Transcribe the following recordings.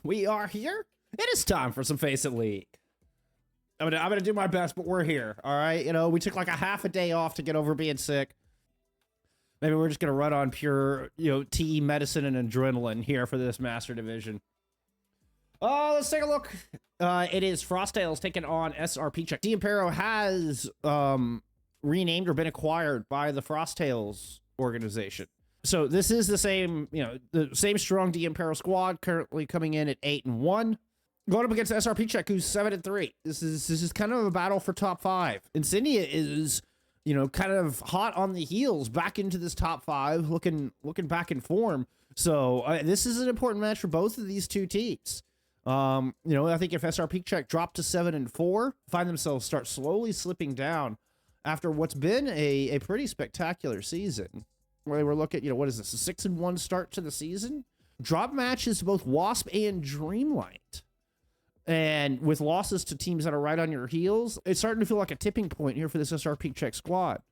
We are here. It is time for some FACEIT League. I'm gonna do my best, but we're here. All right. You know, we took like a half a day off to get over being sick. Maybe we're just gonna run on pure, tea, medicine, and adrenaline here for this Master Division. Oh, let's take a look. It is Frosttails taking on SRPeakCheck. D Impero has renamed or been acquired by the Frosttails organization. So this is the same, the same strong D Impero squad, currently coming in at 8-1. Going up against SRPeakCheck, who's 7-3. This is kind of a battle for top 5. Insignia is, kind of hot on the heels, back into this top 5, looking back in form. So this is an important match for both of these two teams. I think if SRPeakCheck dropped to 7-4, find themselves start slowly slipping down after what's been a pretty spectacular season. Where they were looking, what is this, a 6-1 start to the season? Drop matches to both Wasp and Dreamlight. And with losses to teams that are right on your heels, it's starting to feel like a tipping point here for this SRPeakCheck squad.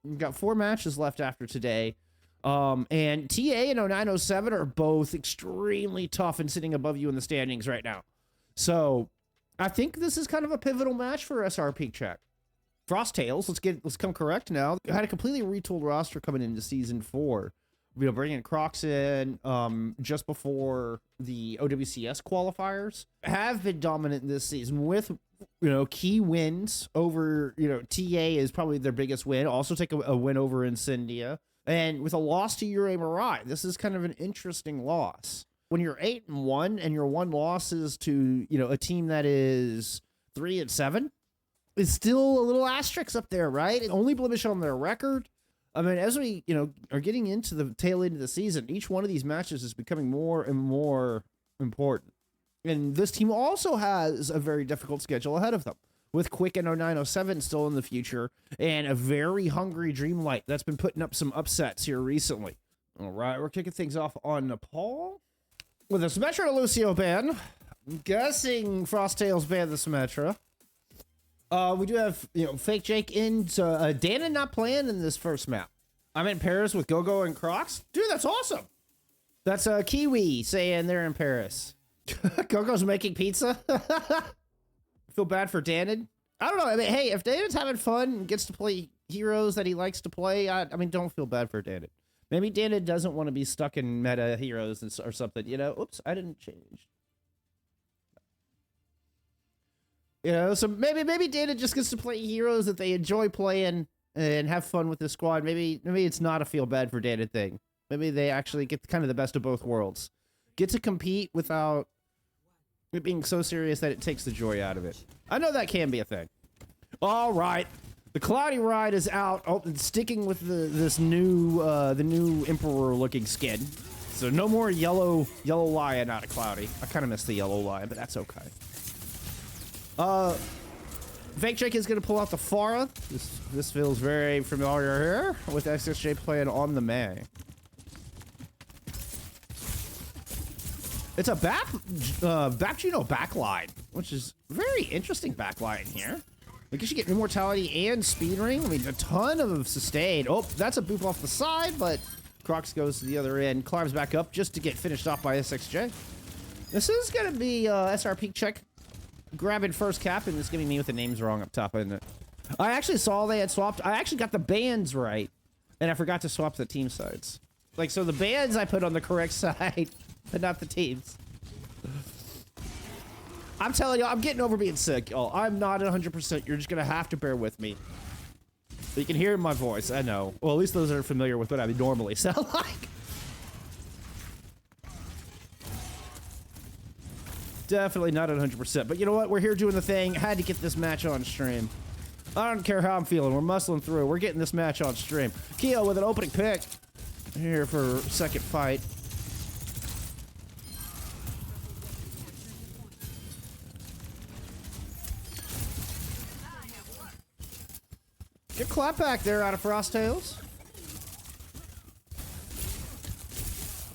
We've got 4 matches left after today. And TA and 0907 are both extremely tough and sitting above you in the standings right now. So I think this is kind of a pivotal match for SRPeakCheck. Frosttails, let's come correct now. Had a completely retooled roster coming into season 4. Bringing Crocs in just before the OWCS qualifiers. Have been dominant this season with key wins over TA is probably their biggest win. Also take a win over Incendia, and with a loss to Ure Mirai. This is kind of an interesting loss. When you're 8-1 and your one loss is to a team that is 3-7. It's still a little asterisk up there, right? Only blemish on their record. I mean, as we, are getting into the tail end of the season, each one of these matches is becoming more and more important. And this team also has a very difficult schedule ahead of them, with Quick and 0907 still in the future, and a very hungry Dreamlight that's been putting up some upsets here recently. All right, we're kicking things off on Nepal with a Symmetra Lucio ban. I'm guessing Frosttails banned the Symmetra. We do have, Fake Jake in, so Danon not playing in this first map. I'm in Paris with Gogo and Crocs. Dude, that's awesome. That's Kiwi saying they're in Paris. Gogo's making pizza. Feel bad for Danon. I don't know. I mean, hey, if Danon's having fun and gets to play heroes that he likes to play, I mean, don't feel bad for Danon. Maybe Danon doesn't want to be stuck in meta heroes or something, Oops, I didn't change. So maybe Dana just gets to play heroes that they enjoy playing and have fun with the squad. Maybe it's not a feel bad for Dana thing. Maybe they actually get kind of the best of both worlds. Get to compete without it being so serious that it takes the joy out of it. I know that can be a thing. All right. The Cloudy Ride is out. Oh, and sticking with the new Emperor looking skin. So no more yellow lion out of Cloudy. I kind of miss the yellow lion, but that's okay. Fake Jake is going to pull out the Farah. This feels very familiar here with XSJ playing on the May. It's a Bap Juno backline, which is very interesting backline here. Because you get immortality and speed ring. I mean, a ton of sustain. Oh, that's a boop off the side, but Crocs goes to the other end, climbs back up just to get finished off by SXJ. This is going to be SRPeakCheck grabbing first cap, and it's giving me with the names wrong up top, isn't it? I actually saw they had swapped. I actually got the bands right, and I forgot to swap the team sides. Like, so the bands I put on the correct side, but not the teams. I'm telling you, I'm getting over being sick, y'all. I'm not 100%. You're just gonna have to bear with me. You can hear my voice, I know. Well, at least those that are familiar with what I normally sound like. Definitely not 100%, but you know what? We're here doing the thing. Had to get this match on stream. I don't care how I'm feeling. We're muscling through. We're getting this match on stream. Keo with an opening pick here for second fight. Good clap back there out of Frosttails.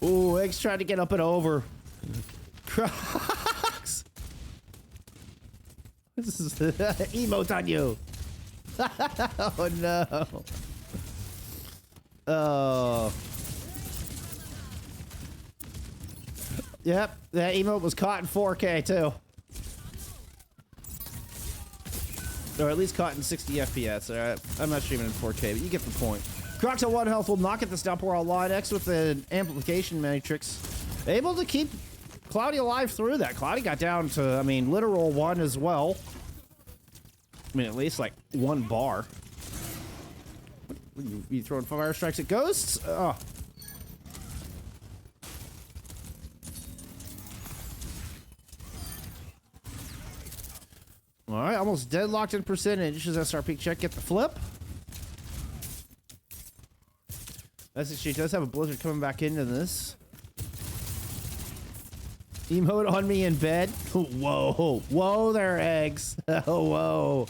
Ooh, Eggs tried to get up and over. Crocs! This is emote on you. Oh no. Oh. Yep, that emote was caught in 4K too. Or at least caught in 60 FPS. Alright, I'm not streaming in 4K, but you get the point. Crocs at 1 health will not get this downpour online. X with the amplification matrix. Able to keep Cloudy alive through that. Cloudy got down to, I mean, literal 1 as well. I mean, at least like 1 bar. You throwing fire strikes at ghosts? Oh. Alright, almost deadlocked in percentage. Does SRPeakCheck get the flip? She does have a blizzard coming back into this. Emote on me in bed. Whoa. Whoa there, eggs. Oh, whoa.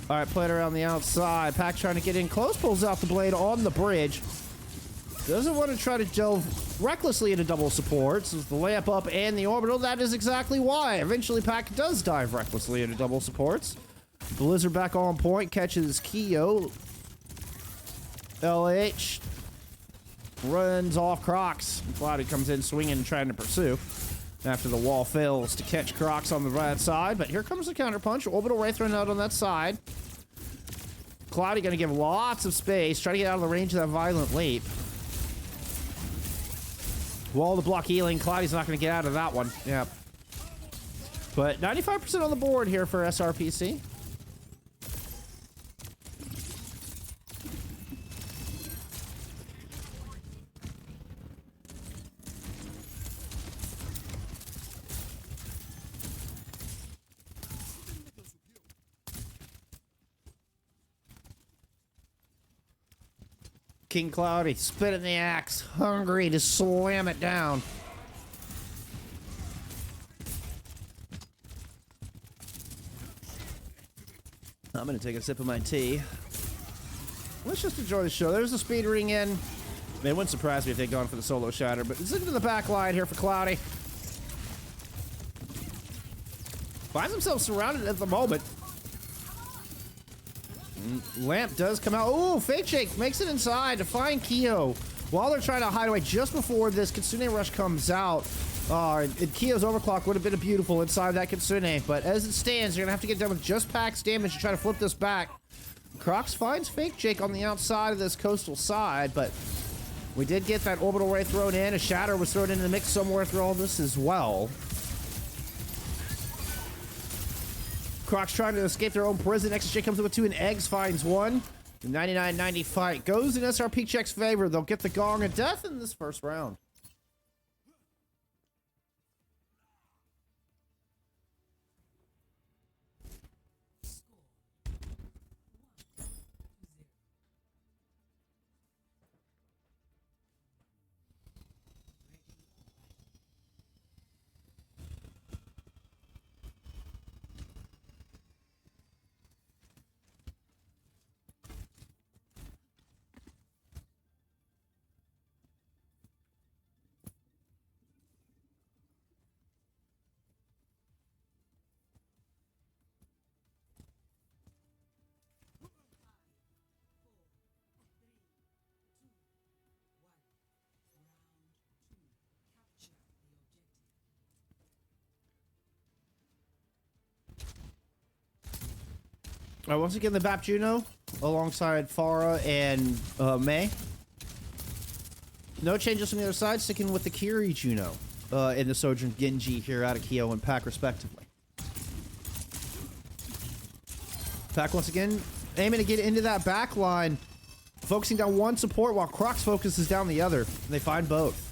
Alright, playing around the outside. Pack trying to get in close. Pulls out the blade on the bridge. Doesn't want to try to delve recklessly into double supports. With the lamp up and the orbital, that is exactly why. Eventually, Pack does dive recklessly into double supports. Blizzard back on point. Catches Kyo. LH. Runs off Crocs. Cloudy comes in swinging, trying to pursue. After the wall fails to catch Crocs on the right side. But here comes the counterpunch. Orbital Ray thrown out on that side. Cloudy going to give lots of space. Try to get out of the range of that violent leap. Wall to block healing. Cloudy's not going to get out of that one. Yep. But 95% on the board here for SRPC. King Cloudy spitting the axe, hungry to slam it down. I'm gonna take a sip of my tea. Let's just enjoy the show. There's the speed ring in. It wouldn't surprise me if they'd gone for the solo shatter, but it's into the back line here for Cloudy. Finds himself surrounded at the moment. Lamp does come out. Oh, FACEIT makes it inside to find Kyo. While they're trying to hide away just before this Kitsune Rush comes out. Kyo's overclock would have been beautiful inside that Kitsune, but as it stands, you're going to have to get done with just Pack's damage to try to flip this back. Crocs finds FACEIT on the outside of this coastal side, but we did get that orbital ray thrown in. A shatter was thrown into the mix somewhere through all this as well. Crocs trying to escape their own prison. XJ comes up with 2 and Eggs finds 1. The 99-90 fight goes in SRPeakCheck's favor. They'll get the Gong of Death in this first round. Once again, the BAP Juno alongside Farah and May. No changes from the other side, sticking with the Kiri Juno and the Sojourn Genji here out of Kyo and Pack, respectively. Pack once again aiming to get into that back line, focusing down one support while Crocs focuses down the other. And they find both.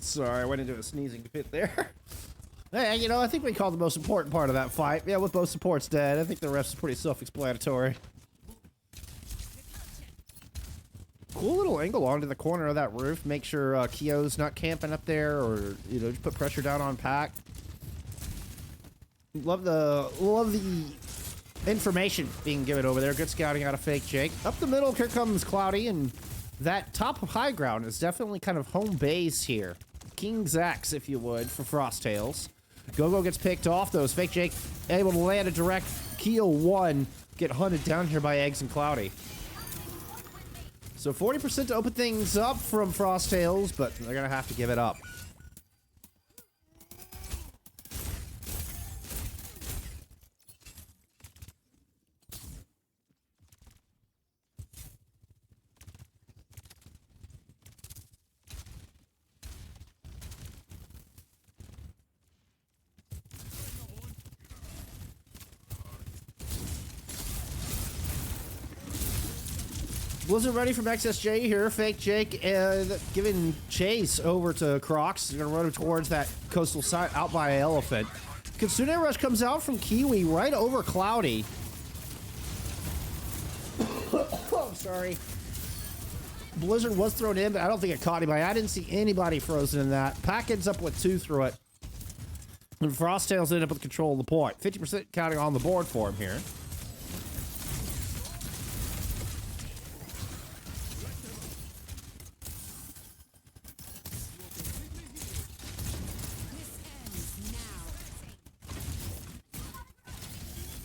Sorry, I went into a sneezing fit there. Hey, you know, I think we called the most important part of that fight. Yeah, with both supports dead, I think the rest is pretty self-explanatory. Cool little angle onto the corner of that roof. Make sure Kyo's not camping up there, or, you know, just put pressure down on Pack. Love the information being given over there. Good scouting out of Fake Jake. Up the middle, here comes Cloudy, and that top high ground is definitely kind of home base here. King's X, if you would, for Frosttails. Go-Go gets picked off, though. Is Fake Jake able to land a direct Keel 1, get hunted down here by Eggs and Cloudy. So 40% to open things up from Frosttails, but they're going to have to give it up. Blizzard ready from XSJ here. Fake Jake giving chase over to Crocs. He's gonna run him towards that coastal side out by Elephant. Kitsune Rush comes out from Kiwi right over Cloudy. Oh, sorry. Blizzard was thrown in, but I don't think it caught anybody. I didn't see anybody frozen in that. Pack ends up with 2 through it. And Frosttails ended up with control of the point. 50% counting on the board for him here.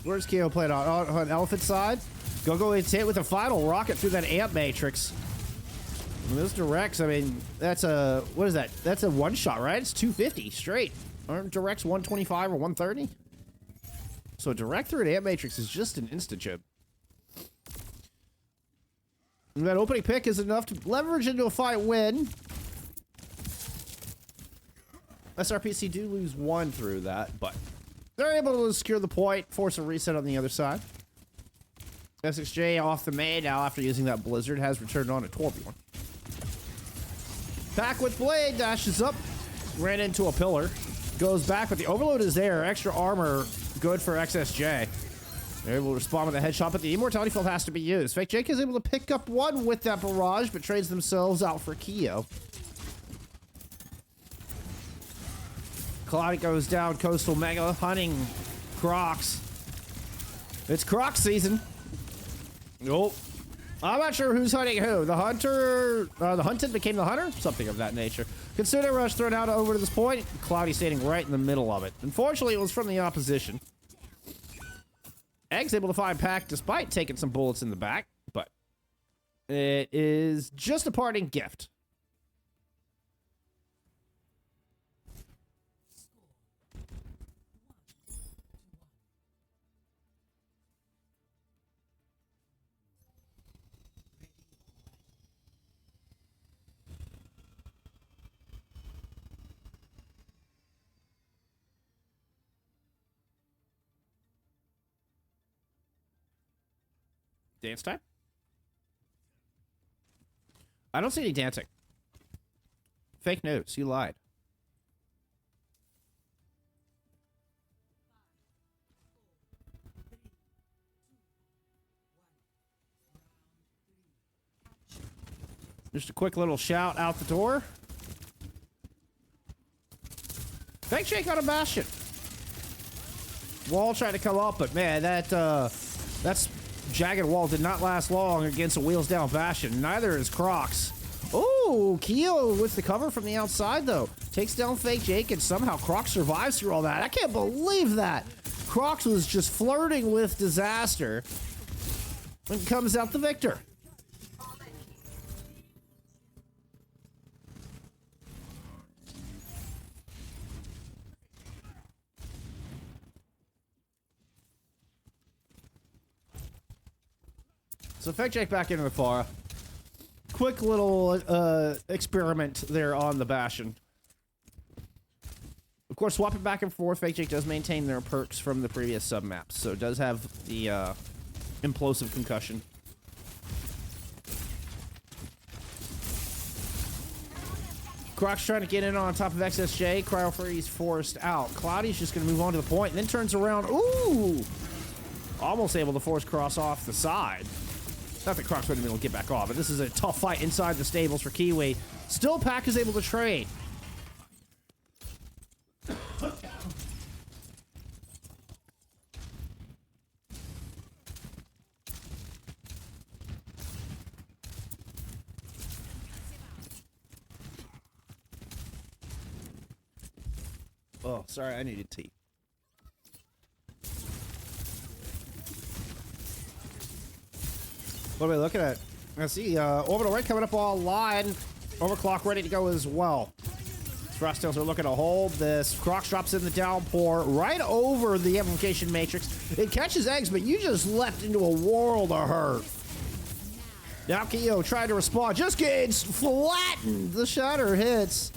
Where's Keo played on Elephant side? Go hits hit with a final rocket through that amp matrix. And those directs, I mean, that's a, what is that? That's a one shot, right? It's 250 straight. Aren't directs 125 or 130? So a direct through an amp matrix is just an instant chip. And that opening pick is enough to leverage into a fight win. SRPC do lose 1 through that, but they're able to secure the point, force a reset on the other side. SXJ off the main now after using that Blizzard has returned on a Torbjorn. Pack with Blade dashes up, ran into a pillar, goes back, but the overload is there. Extra armor, good for XSJ. They're able to respond with a headshot, but the immortality field has to be used. Fake Jake is able to pick up 1 with that barrage, but trades themselves out for Keo. Cloudy goes down Coastal Mega, hunting Crocs. It's Croc season. Nope. I'm not sure who's hunting who. The hunter, the hunted became the hunter? Something of that nature. Consider Rush thrown out over to this point. Cloudy standing right in the middle of it. Unfortunately, it was from the opposition. Egg's able to find Pack despite taking some bullets in the back, but it is just a parting gift. Dance time? I don't see any dancing. Fake news. You lied. Just a quick little shout out the door. Fake shake on a Bastion. Wall tried to come up, but man, that's jagged wall did not last long against a wheels down Bastion. Neither is Crocs. Oh, Keo with the cover from the outside though. Takes down Fake Jake and somehow Crocs survives through all that. I can't believe that. Crocs was just flirting with disaster and comes out the victor. So Fake Jake back into the Fara. Quick little experiment there on the Bastion. Of course, swapping back and forth, Fake Jake does maintain their perks from the previous sub-maps, so it does have the implosive concussion. Croc's trying to get in on top of XSJ. Cryo Freeze forced out. Cloudy's just going to move on to the point and then turns around. Ooh! Almost able to force Cross off the side. Not that Crocs wouldn't be able to get back off, but this is a tough fight inside the stables for Kiwi. Still, Pack is able to trade. Oh, sorry, I needed tea. What are we looking at? I see orbital ray coming up online. Overclock ready to go as well. Frosttails are looking to hold this. Crocs drops in the downpour right over the amplification matrix. It catches eggs, but you just leapt into a world of hurt. Now Keo trying to respond. Just gets flattened. The shatter hits.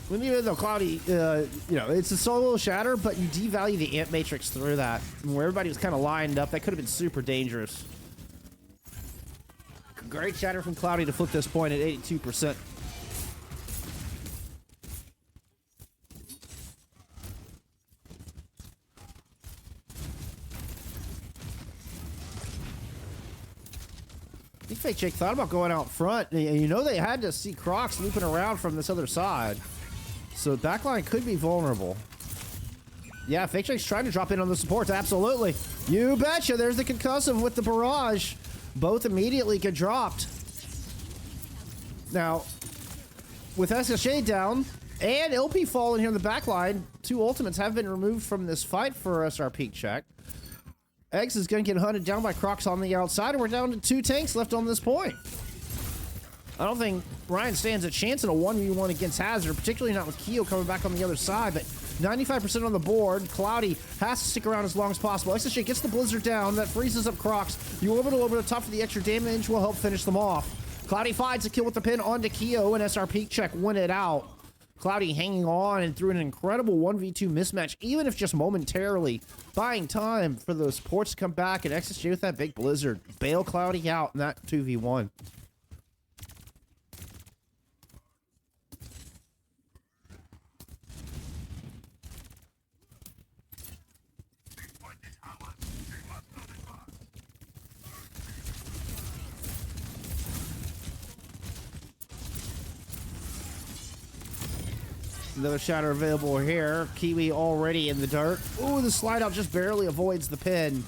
When even though Cloudy, you know, it's a solo shatter, but you devalue the amp matrix through that. Where everybody was kind of lined up, that could have been super dangerous. Great shatter from Cloudy to flip this point at 82%. I think FACEIT thought about going out front. You know they had to see Crocs looping around from this other side. So backline could be vulnerable. Yeah, FACEIT's trying to drop in on the supports. Absolutely. You betcha. There's the concussive with the barrage. Both immediately get dropped. Now, with SSJ down and LP falling here in the backline, two ultimates have been removed from this fight for SRPeakCheck. Eggs is going to get hunted down by Crocs on the outside, and we're down to 2 tanks left on this point. I don't think Ryan stands a chance in a 1v1 against Hazard, particularly not with Keo coming back on the other side, but 95% on the board. Cloudy has to stick around as long as possible. SSJ gets the Blizzard down. That freezes up Crocs. You orbital over the top for the extra damage will help finish them off. Cloudy finds a kill with the pin onto Keo, and SRPeakCheck win it out. Cloudy hanging on and through an incredible 1v2 mismatch, even if just momentarily, buying time for those supports to come back, and SSJ with that big Blizzard. Bail Cloudy out in that 2v1. Another shatter available here. Kiwi already in the dirt. Ooh, the slide out just barely avoids the pin.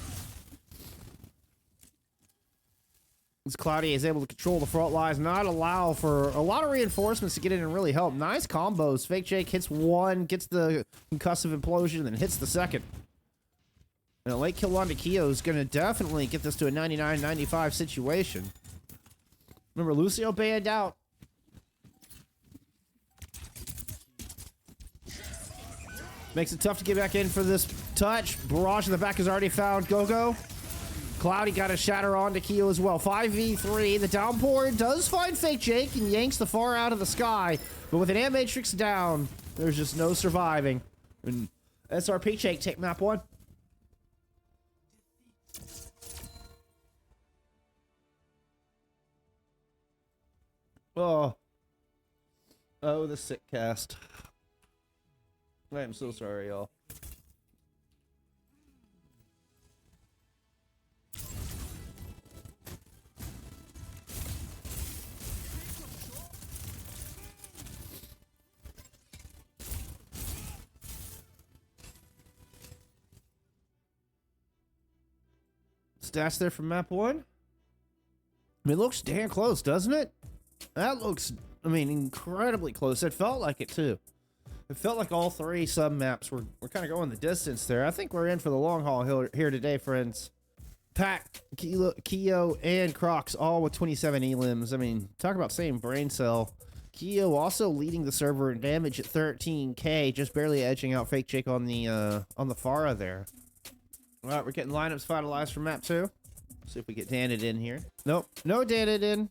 As Cloudy is able to control the front lines, not allow for a lot of reinforcements to get in and really help. Nice combos. FACEIT hits one, gets the concussive implosion, and then hits the second. And a late kill onto Keo is going to definitely get this to a 99-95 situation. Remember, Lucio banned out. Makes it tough to get back in for this touch. Barrage in the back is already found. Go-Go. Cloudy got a shatter onto Keo as well. 5v3. The downpour does find FACEIT and yanks the far out of the sky. But with an amp matrix down, there's just no surviving. And SRPeakCheck take map 1. Oh. Oh, the sick cast. I am so sorry, y'all. Stats there from map 1. I mean, it looks damn close, doesn't it? That looks, I mean, incredibly close. It felt like it, too. It felt like all 3 sub-maps were kind of going the distance there. I think we're in for the long haul here today, friends. Pack, Keo, and Crocs all with 27 elims. I mean, talk about same brain cell. Keo also leading the server in damage at 13k, just barely edging out FACEIT on the Pharah there. All right, we're getting lineups finalized for map 2. See if we get Danid in here. Nope, no Danid in.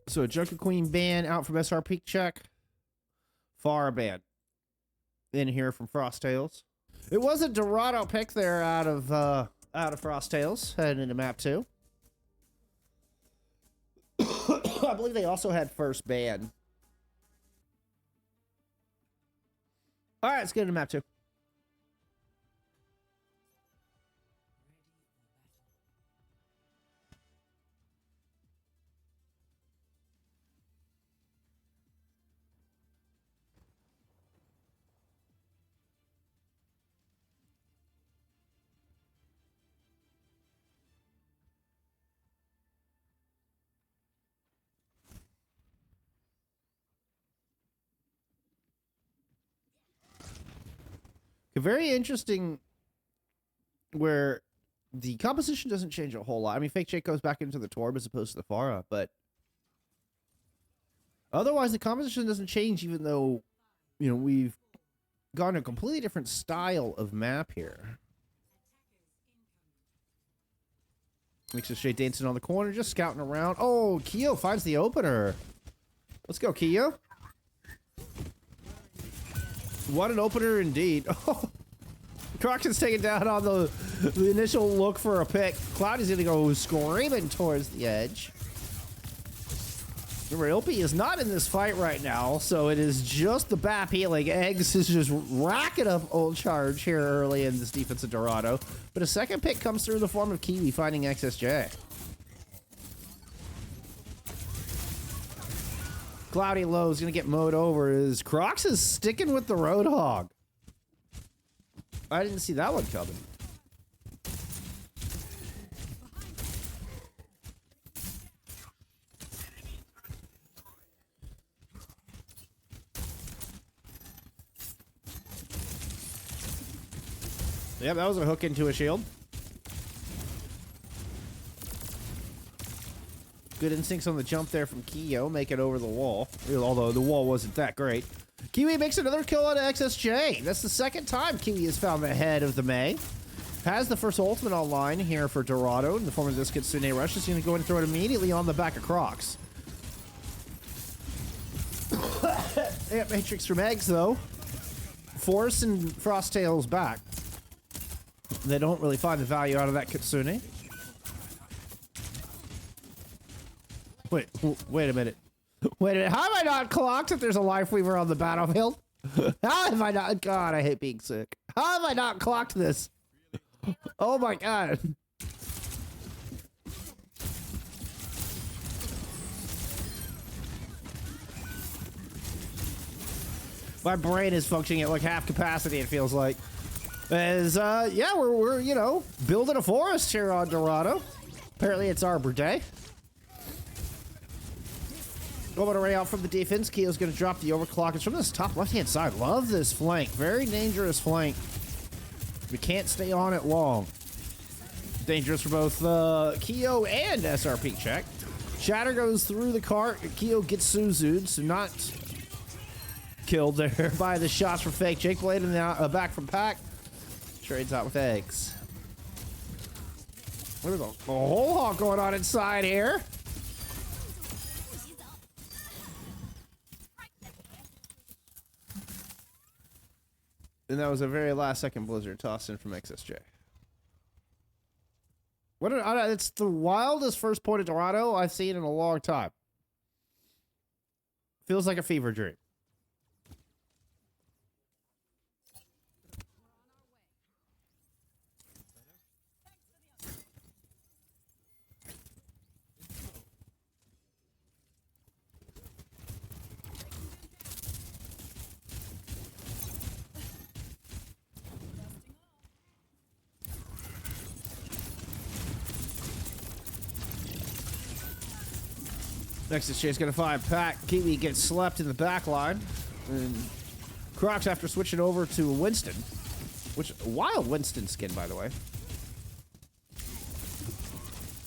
So a Joker Queen ban out from SRPeakCheck. Pharah ban in here from Frosttails. It was a Dorado pick there out of Frosttails heading into map 2. I believe they also had first ban. All right, let's get into map 2. Very interesting where the composition doesn't change a whole lot. I mean, FACEIT goes back into the Torb as opposed to the Farah, but otherwise the composition doesn't change, even though, you know, we've gone to a completely different style of map here. Makes a shade dancing on the corner, just scouting around. Oh, Keo finds the opener. Let's go, Keo. What an opener indeed. Oh, Crocs is taken down on the initial look for a pick. Cloudy's gonna go screaming towards the edge. Remember, Ilpy is not in this fight right now, so it is just the BAP healing. Eggs is just racking up old charge here early in this defense of Dorado. But a second pick comes through in the form of Kiwi finding XSJ. Cloudy Low is going to get mowed over as Crocs is sticking with the Roadhog. I didn't see that one coming. Yep, that was a hook into a shield. Good instincts on the jump there from Keo, make it over the wall. Although the wall wasn't that great. Kiwi makes another kill on XSJ. That's the second time Kiwi has found the head of the May. Has the first ultimate online here for Dorado in the form of this Kitsune Rush. Is going to go and throw it immediately on the back of Crocs. Amp Matrix from Eggs, though. Force and Frosttail's back. They don't really find the value out of that Kitsune. Wait a minute. Wait a minute. How have I not clocked if there's a Life Weaver on the battlefield? How have I not? God, I hate being sick. How have I not clocked this? Oh my god. My brain is functioning at like half capacity, it feels like. As, yeah, we're, you know, building a forest here on Dorado. Apparently it's Arbor Day. Going array out from the defense. Keo's going to drop the overclock. It's from this top left-hand side. Love this flank. Very dangerous flank. We can't stay on it long. Dangerous for both, Keo and SRPeakCheck. Shatter goes through the cart. Keo gets Suzu'd, so not killed there by the shots from Fake. Jake Blade in the back from Pack. Trades out with Eggs. There's a whole hawk going on inside here. And that was a very last second blizzard tossed in from XSJ. It's the wildest first point of Dorado I've seen in a long time. Feels like a fever dream. Next is Chase gonna find Pack. Kiwi gets slept in the back line. And Crocs after switching over to Winston. Which, wild Winston skin, by the way.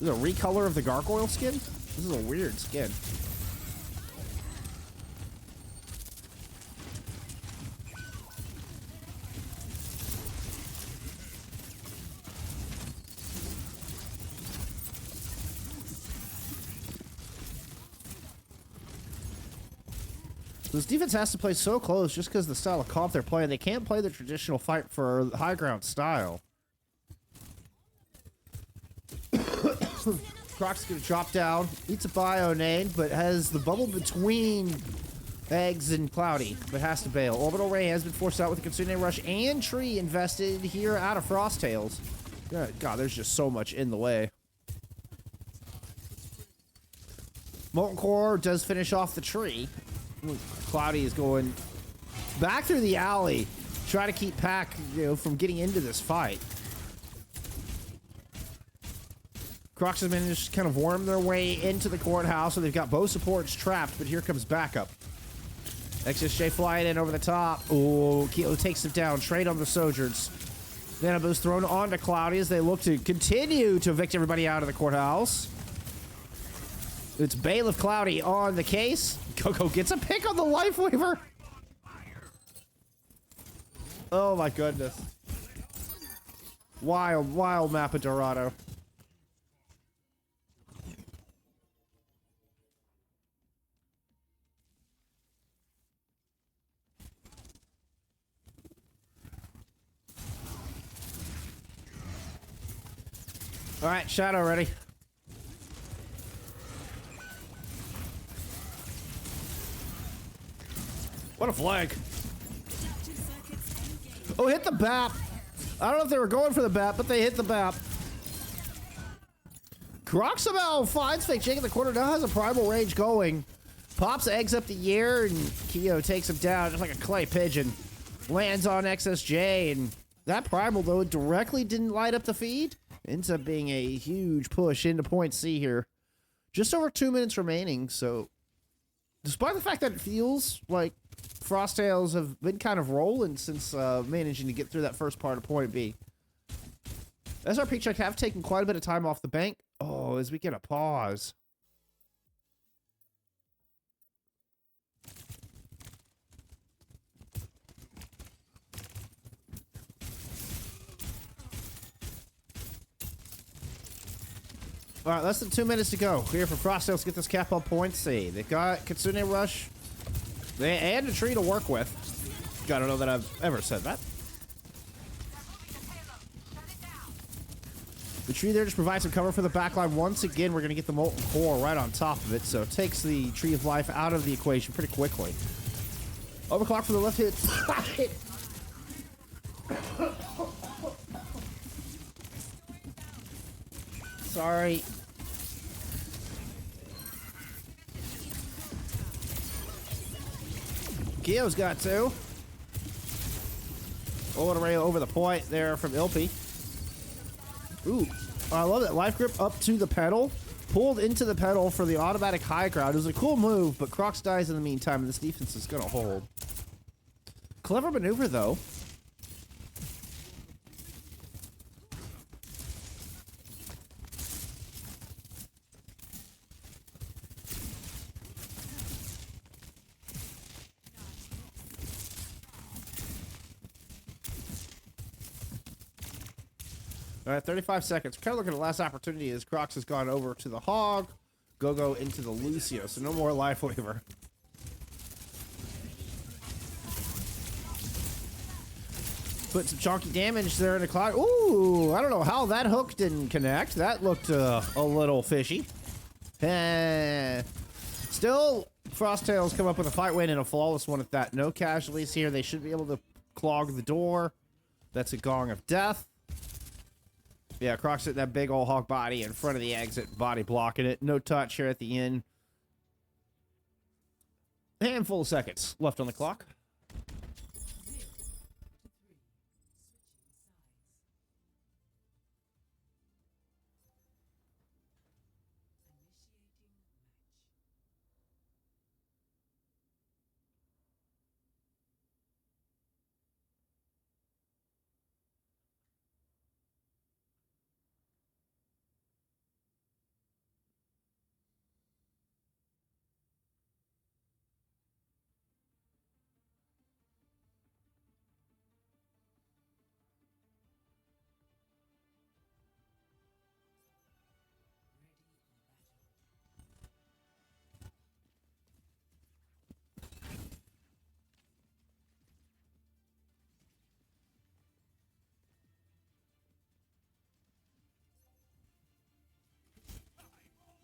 This is a recolor of the Gargoyle skin? This is a weird skin. This defense has to play so close just because of the style of comp they're playing. They can't play the traditional fight for high ground style. Croc's gonna drop down, eats a bio nade, but has the bubble between Eggs and Cloudy, but has to bail. Orbital Ray has been forced out with the Kitsune Rush and Tree invested here out of Frosttails. God, there's just so much in the way. Molten Core does finish off the tree. Cloudy is going back through the alley, try to keep Pack, you know, from getting into this fight. Crocs has managed to kind of worm their way into the courthouse, so they've got both supports trapped, but here comes backup. XSJ flying in over the top. Oh, Kilo takes him down. Trade on the Sojourns. Vanabo's thrown onto Cloudy as they look to continue to evict everybody out of the courthouse. It's Bailiff Cloudy on the case. Coco gets a pick on the Life Weaver. Oh my goodness. Wild, wild map of Dorado. All right, Shadow ready. What a flag. Oh, hit the BAP. I don't know if they were going for the BAP, but they hit the BAP. Croc somehow finds FACEIT in the corner, now has a primal range going. Pops eggs up the air, and Keo takes him down just like a clay pigeon. Lands on XSJ, and that primal, though, directly didn't light up the feed. Ends up being a huge push into point C here. Just over 2 minutes remaining, so despite the fact that it feels like Frosttails have been kind of rolling since managing to get through that first part of point B. SRPeakCheck have taken quite a bit of time off the bank. Oh, as we get a pause. All right, less than 2 minutes to go. Here for Frosttails to get this cap on point C. They've got Kitsune Rush and a tree to work with. I don't know that I've ever said that. The tree there just provides some cover for the backline. Once again, we're going to get the Molten Core right on top of it, so it takes the Tree of Life out of the equation pretty quickly. Overclock for the left hit. Sorry. Keo's got two. Rolling array over the point there from Ilpy. Ooh, I love that. Life grip up to the pedal. Pulled into the pedal for the automatic high ground. It was a cool move, but Crocs dies in the meantime, and this defense is going to hold. Clever maneuver, though. All right, 35 seconds. Kind of looking at the last opportunity as Crocs has gone over to the Hog. Go into the Lucio, so no more Life Weaver. Put some chunky damage there in the clock. Ooh, I don't know how that hook didn't connect. That looked a little fishy. Still, Frosttails come up with a fight win and a flawless one at that. No casualties here. They should be able to clog the door. That's a Gong of Death. Yeah, Crocs hitting that big old hog body in front of the exit, body blocking it. No touch here at the end. Handful of seconds left on the clock.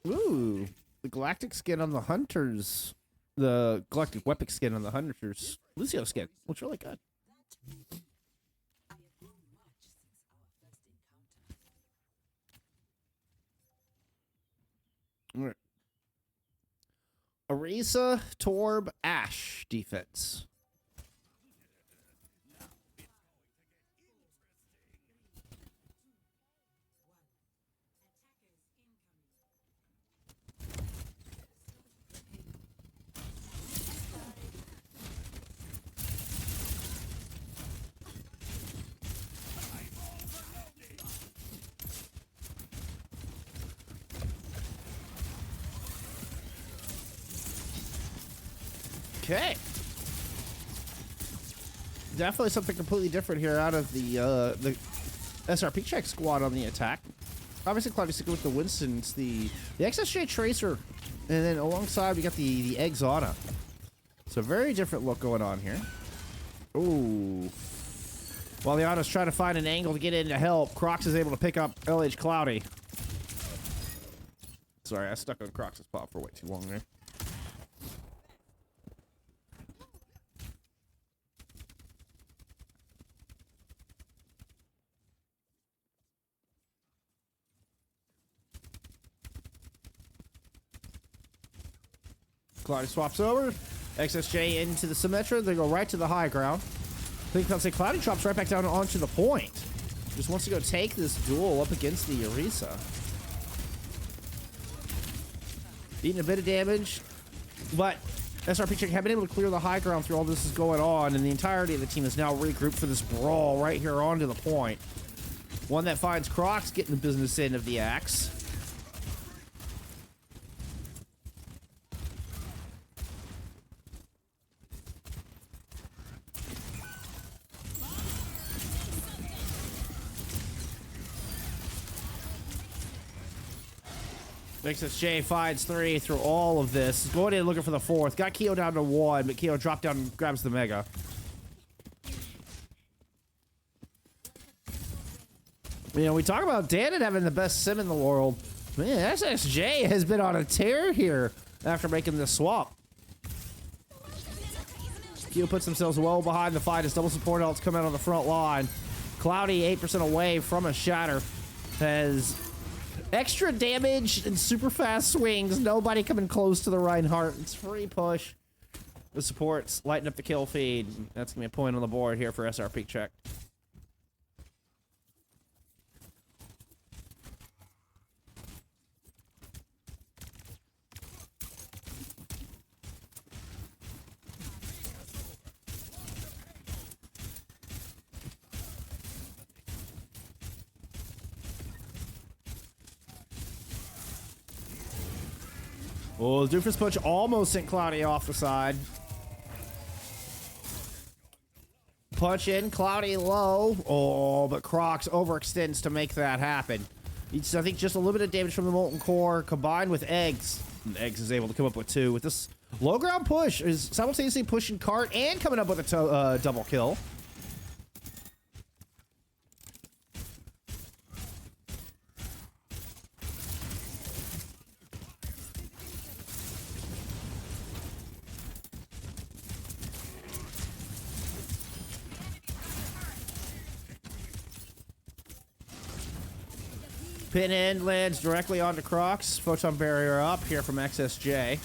Ooh, the Galactic skin on the Hunters. The Galactic Weapon skin on the Hunters. Lucio skin. Looks really good. All right. Arisa, Torb, Ash defense. Okay. Definitely something completely different here out of the SRPeakCheck squad on the attack. Obviously, Cloudy sticking with the Winston's, the XSJ Tracer, and then alongside we got the Exana. So very different look going on here. Ooh. While the Otto's trying to find an angle to get in to help, Crocs is able to pick up LH Cloudy. Sorry, I stuck on Crocs' pop for way too long there. Cloudy swaps over. XSJ into the Symmetra. They go right to the high ground. I think I'll say Cloudy drops right back down onto the point. Just wants to go take this duel up against the Orisa. Eating a bit of damage, but SRPeakCheck have been able to clear the high ground through all this is going on, and the entirety of the team is now regrouped for this brawl right here onto the point. One that finds Crocs getting the business end of the axe. XSJ finds 3 through all of this. Going in looking for the 4th. Got Keo down to 1, but Keo dropped down and grabs the Mega. You know, we talk about Danon having the best sim in the world. Man, SSJ has been on a tear here after making this swap. Keo puts themselves well behind the fight as double support ults come out on the front line. Cloudy, 8% away from a shatter, has extra damage and super fast swings. Nobody coming close to the Reinhardt. It's free push. The supports lighten up the kill feed. That's going to be a point on the board here for SRPeakCheck. Oh, the Doofus Punch almost sent Cloudy off the side. Punch in, Cloudy low. Oh, but Crocs overextends to make that happen. It's, I think, just a little bit of damage from the Molten Core combined with Eggs. And Eggs is able to come up with 2. With this low ground push, is simultaneously pushing Cart and coming up with a double kill. Pin in lands directly onto Crocs. Photon barrier up here from XSJ.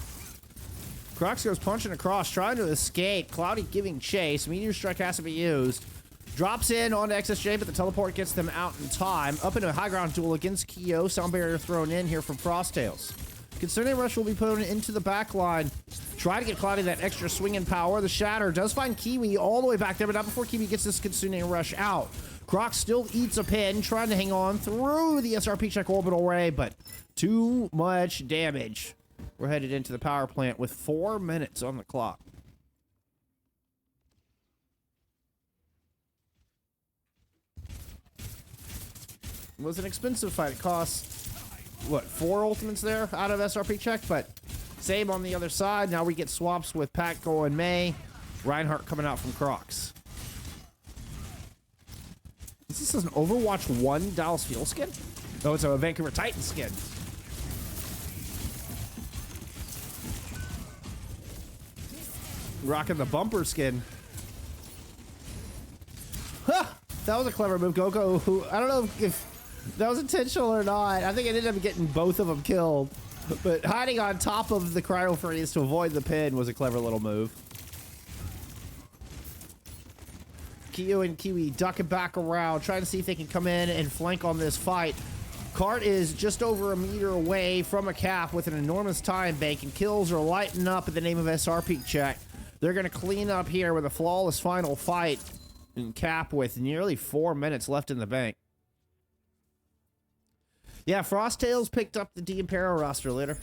Crocs goes punching across, trying to escape. Cloudy giving chase. Meteor Strike has to be used. Drops in onto XSJ, but the teleport gets them out in time. Up into a high ground duel against Keo. Sound barrier thrown in here from Frosttails. Concerning Rush will be put into the back line. Try to get Cloudy that extra swinging power. The Shatter does find Kiwi all the way back there, but not before Kiwi gets this Consuming Rush out. Croc still eats a pin, trying to hang on through the SRPeakCheck orbital ray, but too much damage. We're headed into the power plant with 4 minutes on the clock. It was an expensive fight. It cost, what, 4 ultimates there out of SRPeakCheck, but same on the other side. Now we get swaps with Patco and May. Reinhardt coming out from Crocs. This is an Overwatch 1 Dallas Fuel skin? No, it's a Vancouver Titan skin. Rocking the bumper skin. Huh! That was a clever move. Goku, who, I don't know if that was intentional or not. I think it ended up getting both of them killed. But hiding on top of the cryo freeze to avoid the pin was a clever little move. Keo and Kiwi ducking back around, trying to see if they can come in and flank on this fight. Cart is just over a meter away from a cap with an enormous time bank, and kills are lighting up in the name of SRPeakCheck. They're going to clean up here with a flawless final fight and cap with nearly 4 minutes left in the bank. Yeah, Frosttails picked up the D Impero roster later.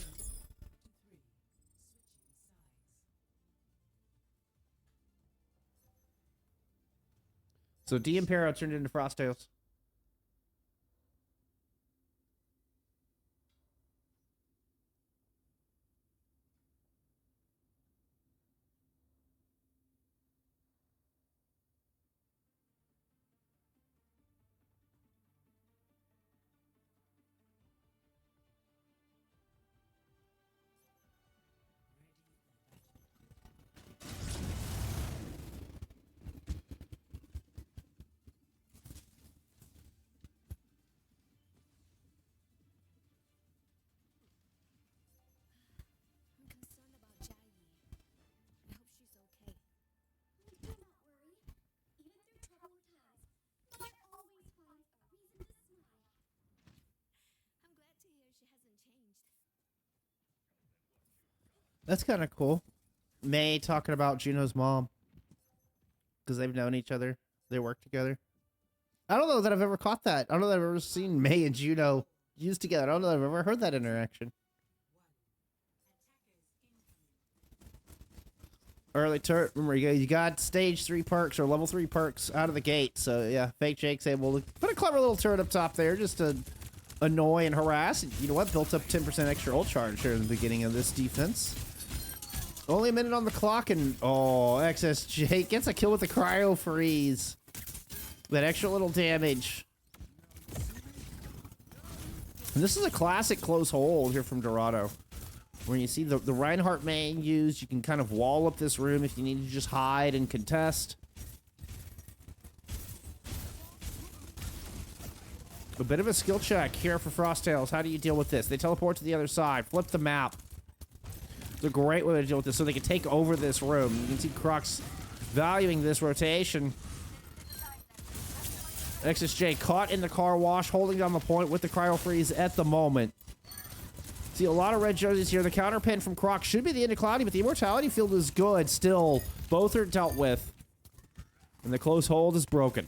So D Impero turned into Frosttails. That's kind of cool. May talking about Juno's mom. Because they've known each other. They work together. I don't know that I've ever caught that. I don't know that I've ever seen May and Juno used together. I don't know that I've ever heard that interaction. Early turret. Remember, you got stage 3 perks or level 3 perks out of the gate. So, yeah, FACEIT's able to put a clever little turret up top there just to annoy and harass. You know what? Built up 10% extra ult charge here in the beginning of this defense. Only a minute on the clock, and oh, XSJ gets a kill with the cryo freeze. That extra little damage. And this is a classic close hold here from Dorado. Where you see the Reinhardt main used, you can kind of wall up this room if you need to just hide and contest. A bit of a skill check here for Frosttails. How do you deal with this? They teleport to the other side, flip the map. It's a great way to deal with this, so they can take over this room. You can see Crux valuing this rotation. XSJ caught in the car wash, holding down the point with the cryo freeze at the moment. See a lot of red jerseys here. The counter pin from Croc should be the end of Cloudy, but the immortality field is good still. Both are dealt with. And the close hold is broken.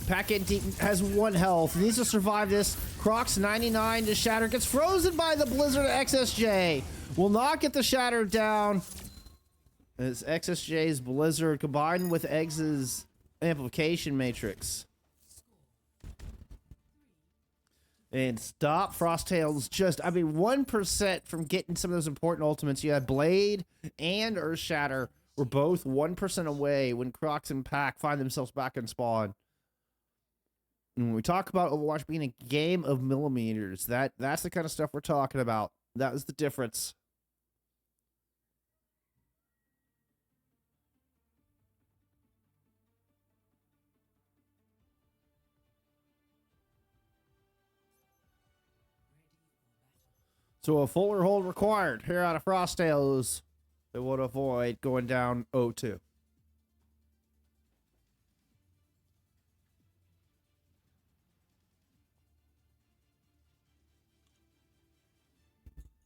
Packet Deep has 1 health. Needs to survive this. Croc's 99 to shatter. Gets frozen by the blizzard. XSJ will not get the shatter down. It's XSJ's blizzard combined with Eggs's amplification matrix. And stop Frosttails just, I mean, 1% from getting some of those important ultimates. You had Blade and Earth Shatter were both 1% away when Crocs and Pack find themselves back in spawn. And when we talk about Overwatch being a game of millimeters, that's the kind of stuff we're talking about. That was the difference. So a fuller hold required here out of Frosttails. They would avoid going down 0-2.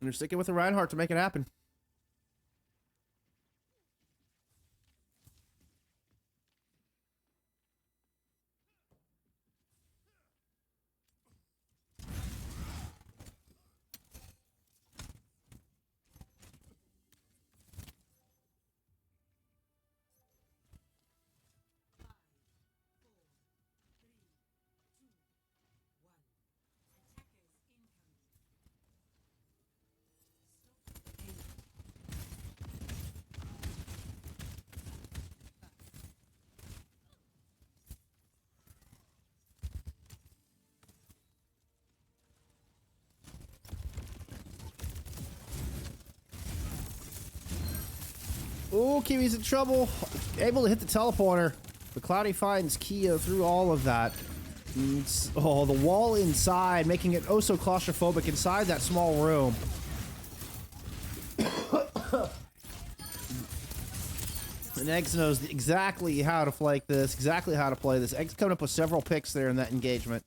And they're sticking with the Reinhardt to make it happen. Oh, Kiwi's in trouble. Able to hit the teleporter. But Cloudy finds Kia through all of that. Oh, the wall inside, making it oh so claustrophobic inside that small room. And Eggs knows exactly how to flake this, exactly how to play this. Eggs coming up with several picks there in that engagement.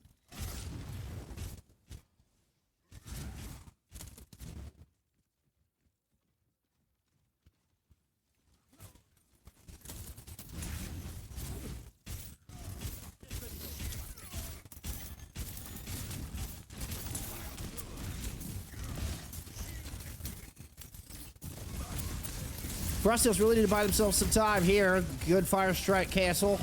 Frostills really need to buy themselves some time here. Good fire strike cancel.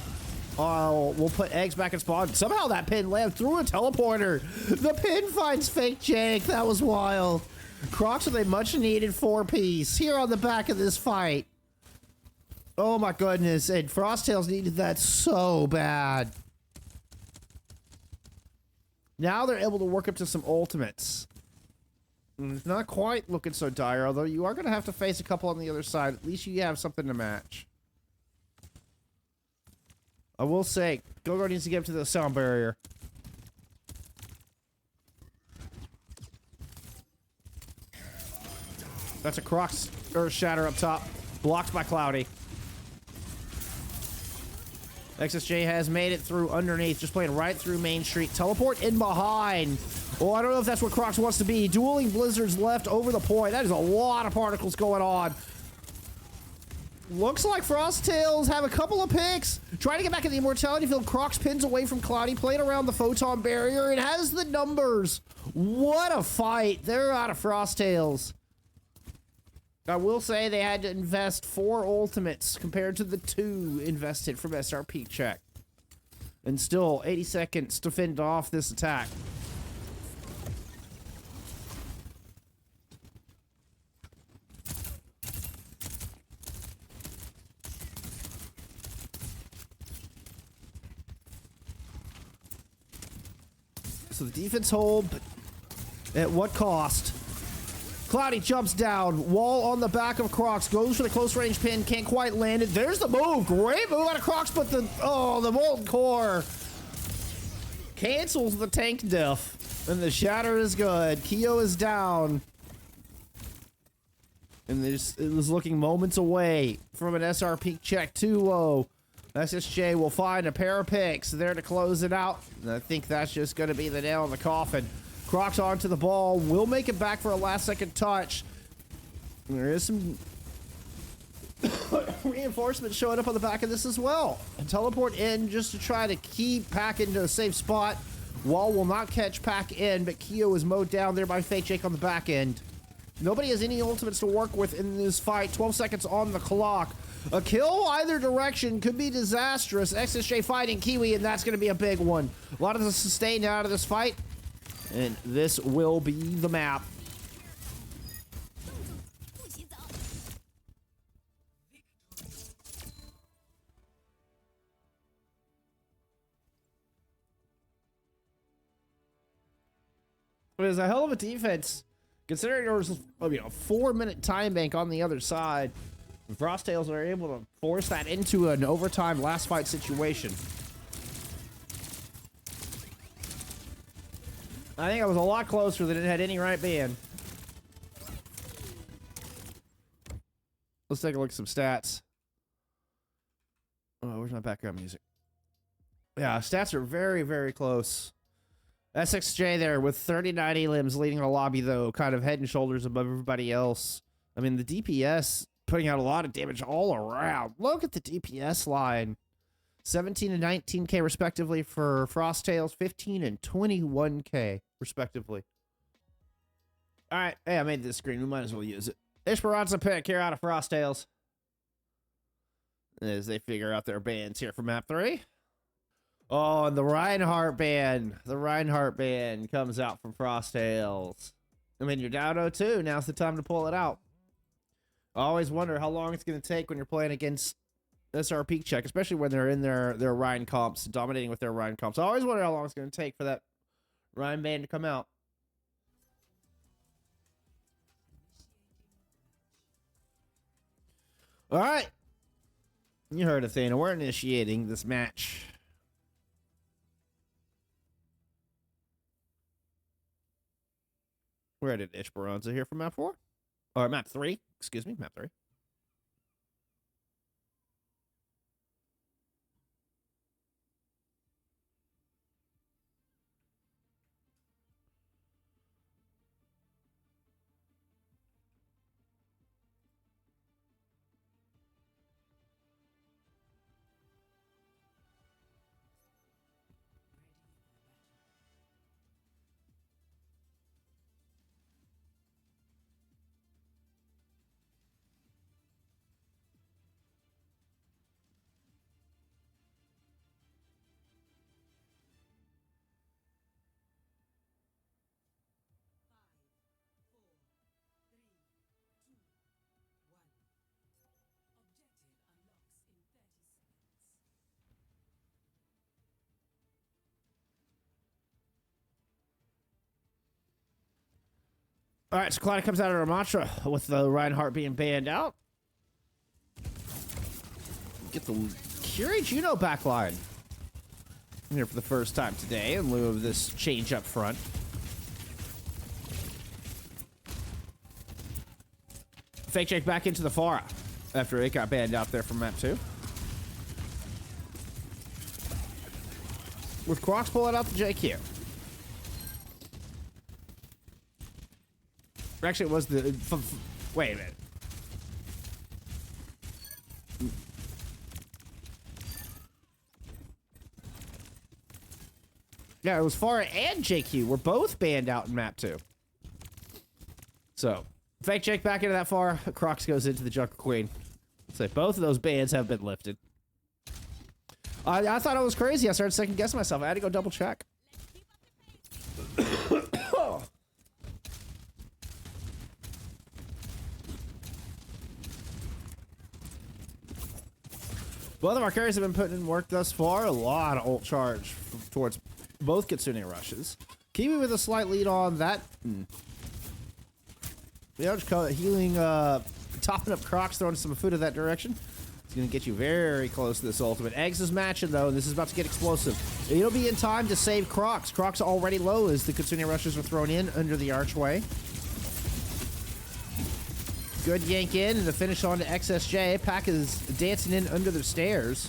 We'll put Eggs back in spawn. Somehow that pin landed through a teleporter. The pin finds FACEIT. That was wild. Crocs with a much needed 4-piece here on the back of this fight. Oh my goodness. And Frosttails needed that so bad. Now they're able to work up to some ultimates. It's not quite looking so dire, although you are going to have to face a couple on the other side. At least you have something to match. I will say, Go-Go needs to get up to the sound barrier. That's a Crocs Earth Shatter up top. Blocked by Cloudy. XSJ has made it through underneath, just playing right through Main Street. Teleport in behind. Oh, I don't know if that's what Crocs wants to be. Dueling Blizzards left over the point. That is a lot of particles going on. Looks like Frosttails have a couple of picks. Trying to get back in the Immortality Field. Crocs pins away from Cloudy, playing around the Photon Barrier. It has the numbers. What a fight. They're out of Frosttails. I will say they had to invest 4 ultimates compared to the 2 invested from SRPeakCheck. And still 80 seconds to fend off this attack. So the defense hold, but at what cost? Cloudy jumps down. Wall on the back of Crocs. Goes for the close range pin. Can't quite land it. There's the move. Great move out of Crocs, but the Molten Core cancels the tank diff. And the Shatter is good. Keo is down. And it was looking moments away from an SRPeakCheck 2-0. SSJ will find a pair of picks there to close it out. And I think that's just going to be the nail in the coffin. Crocs onto the ball. Will make it back for a last-second touch. There is some reinforcement showing up on the back of this as well. And teleport in just to try to keep Pack into a safe spot. Wall will not catch Pack in, but Keo is mowed down there by FACEIT on the back end. Nobody has any ultimates to work with in this fight. 12 seconds on the clock. A kill either direction could be disastrous. XSJ fighting Kiwi, and that's going to be a big one. A lot of the sustain out of this fight, and this will be the map. It was a hell of a defense, considering there was a 4-minute time bank on the other side. Frosttails are able to force that into an overtime last fight situation. I think it was a lot closer than it had any right being. Let's take a look at some stats. Oh, where's my background music? Yeah, stats are very, very close. SXJ there with 39 elims leading the lobby, though, kind of head and shoulders above everybody else. I mean, the DPS putting out a lot of damage all around. Look at the DPS line. 17 and 19k respectively for Frosttails, 15 and 21k respectively. All right, hey, I made this screen. We might as well use it. Esperanca pick here out of Frosttails as they figure out their bans here for map 3. Oh, and the Reinhardt ban. The Reinhardt ban comes out from Frosttails. I mean, you're down 0-2. Now's the time to pull it out. I always wonder how long it's going to take when you're playing against SRPeakCheck, especially when they're in their Rhine comps, dominating with their Rhine comps. I always wonder how long it's going to take for that Rhine ban to come out. All right. You heard Athena. We're initiating this match. Where did Esperanca here for map 4? Or map 3. Excuse me, map 3. All right, so Cloud comes out of her mantra with the Reinhardt being banned out. Get the Curie Juno backline here for the first time today in lieu of this change up front. FACEIT back into the Pharah after it got banned out there from map 2. With Crocs pulling out the JQ. Actually, it was the... wait a minute. Yeah, it was Pharah and JQ were both banned out in map 2. So, FACEIT back into that Pharah. Crocs goes into the Jungle Queen. So both of those bans have been lifted. I thought it was crazy. I started second guessing myself. I had to go double check. Both of our carries have been putting in work thus far. A lot of ult charge towards both Kitsune rushes. Kiwi with a slight lead on that. Yeah, just call it healing, topping up Crocs, throwing some food in that direction. It's going to get you very close to this ultimate. Eggs is matching, though, and this is about to get explosive. It'll be in time to save Crocs. Crocs already low as the Kitsune rushes are thrown in under the archway. Good yank in, and the finish on to XSJ. Pack is dancing in under the stairs.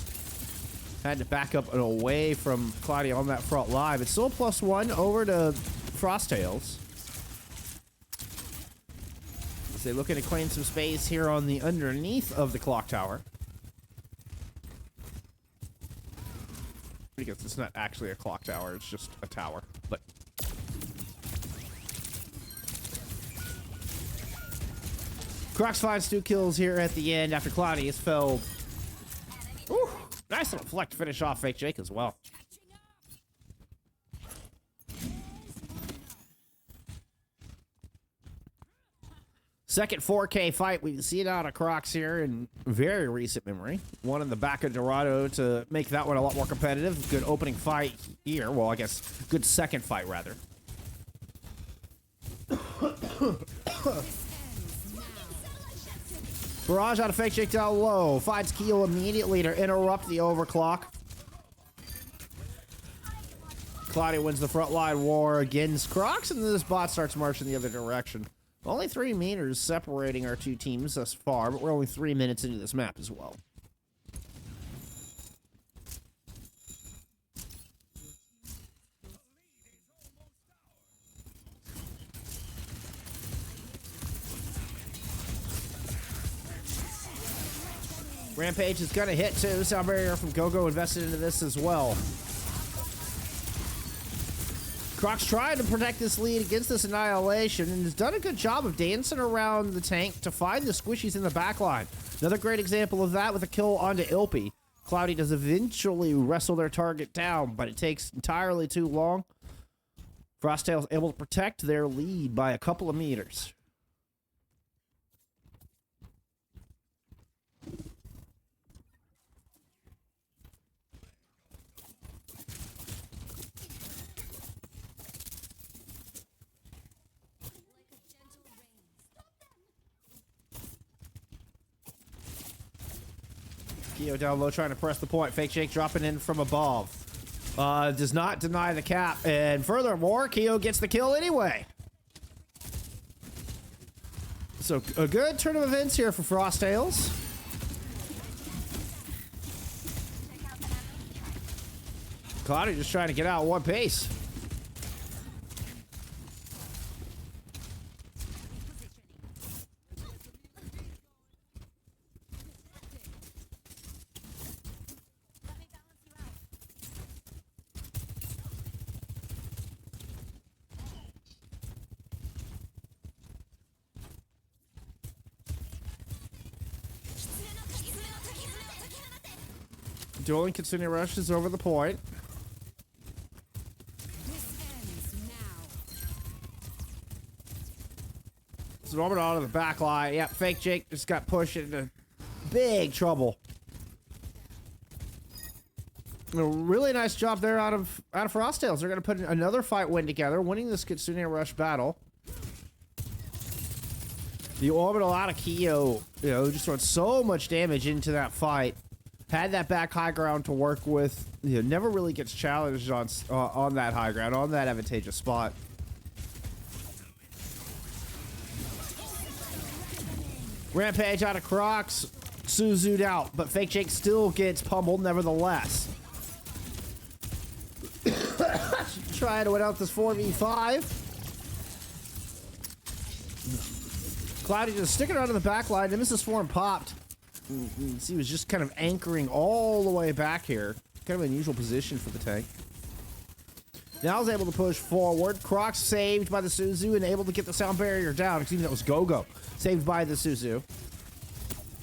Had to back up and away from Claudia on that front line. It's still +1 over to Frosttails. As they looking to claim some space here on the underneath of the clock tower. Because it's not actually a clock tower, it's just a tower. But Crocs finds 2 kills here at the end after Claudius fell. Ooh, nice little fleck to finish off FACEIT as well. Second 4K fight. We see it out of Crocs here in very recent memory. One in the back of Dorado to make that one a lot more competitive. Good opening fight here. Well, I guess good second fight, rather. Barrage out of FACEIT down low. Finds Keel immediately to interrupt the overclock. Claudia wins the frontline war against Crocs, and this bot starts marching the other direction. Only 3 meters separating our two teams thus far, but we're only 3 minutes into this map as well. Rampage is gonna hit too. Sound barrier from GoGo invested into this as well. Crocs trying to protect this lead against this annihilation and has done a good job of dancing around the tank to find the squishies in the backline. Another great example of that with a kill onto Ilpy. Cloudy does eventually wrestle their target down, but it takes entirely too long. Frosttails able to protect their lead by a couple of meters. Keo down low trying to press the point. FACEIT dropping in from above. Does not deny the cap. And furthermore, Keo gets the kill anyway. So a good turn of events here for Frosttails. Claudia just trying to get out one pace. Dueling Kitsune rushes over the point. So Norman out of the back line. Yep, FACEIT just got pushed into big trouble. A really nice job there out of Frosttails. They're going to put another fight win together, winning this Kitsune rush battle. The orbital out of Kyo, you know, just throwing so much damage into that fight. Had that back high ground to work with. You know, never really gets challenged on that high ground, on that advantageous spot. Rampage out of Crocs. Suzu'd out, but Fake Jake still gets pummeled nevertheless. Trying to win out this 4v5. Cloudy just sticking around in the back line. Nemesis form popped. He was just kind of anchoring all the way back here. Kind of an unusual position for the tank. Now he's able to push forward. Crocs saved by the Suzu and able to get the sound barrier down. Excuse me, that was Gogo. Saved by the Suzu.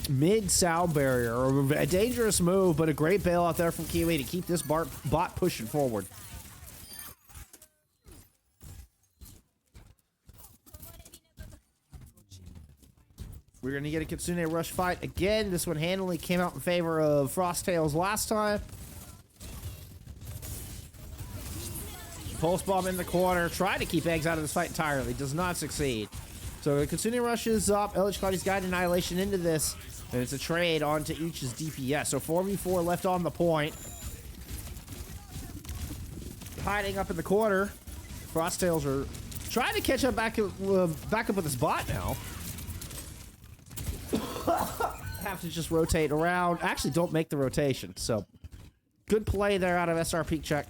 Mid sound barrier. A dangerous move, but a great bail out there from Kiwi to keep this bot pushing forward. We're going to get a Kitsune Rush fight again. This one handily came out in favor of Frosttails last time. Pulse Bomb in the corner. Tried to keep Eggs out of this fight entirely. Does not succeed. So the Kitsune Rush is up. LH Cloudy's got Annihilation into this. And it's a trade onto each's DPS. So 4v4 left on the point. Hiding up in the corner. Frosttails are trying to catch up back up with this bot now. Have to just rotate around. Actually, don't make the rotation. So, good play there out of SRPeakCheck.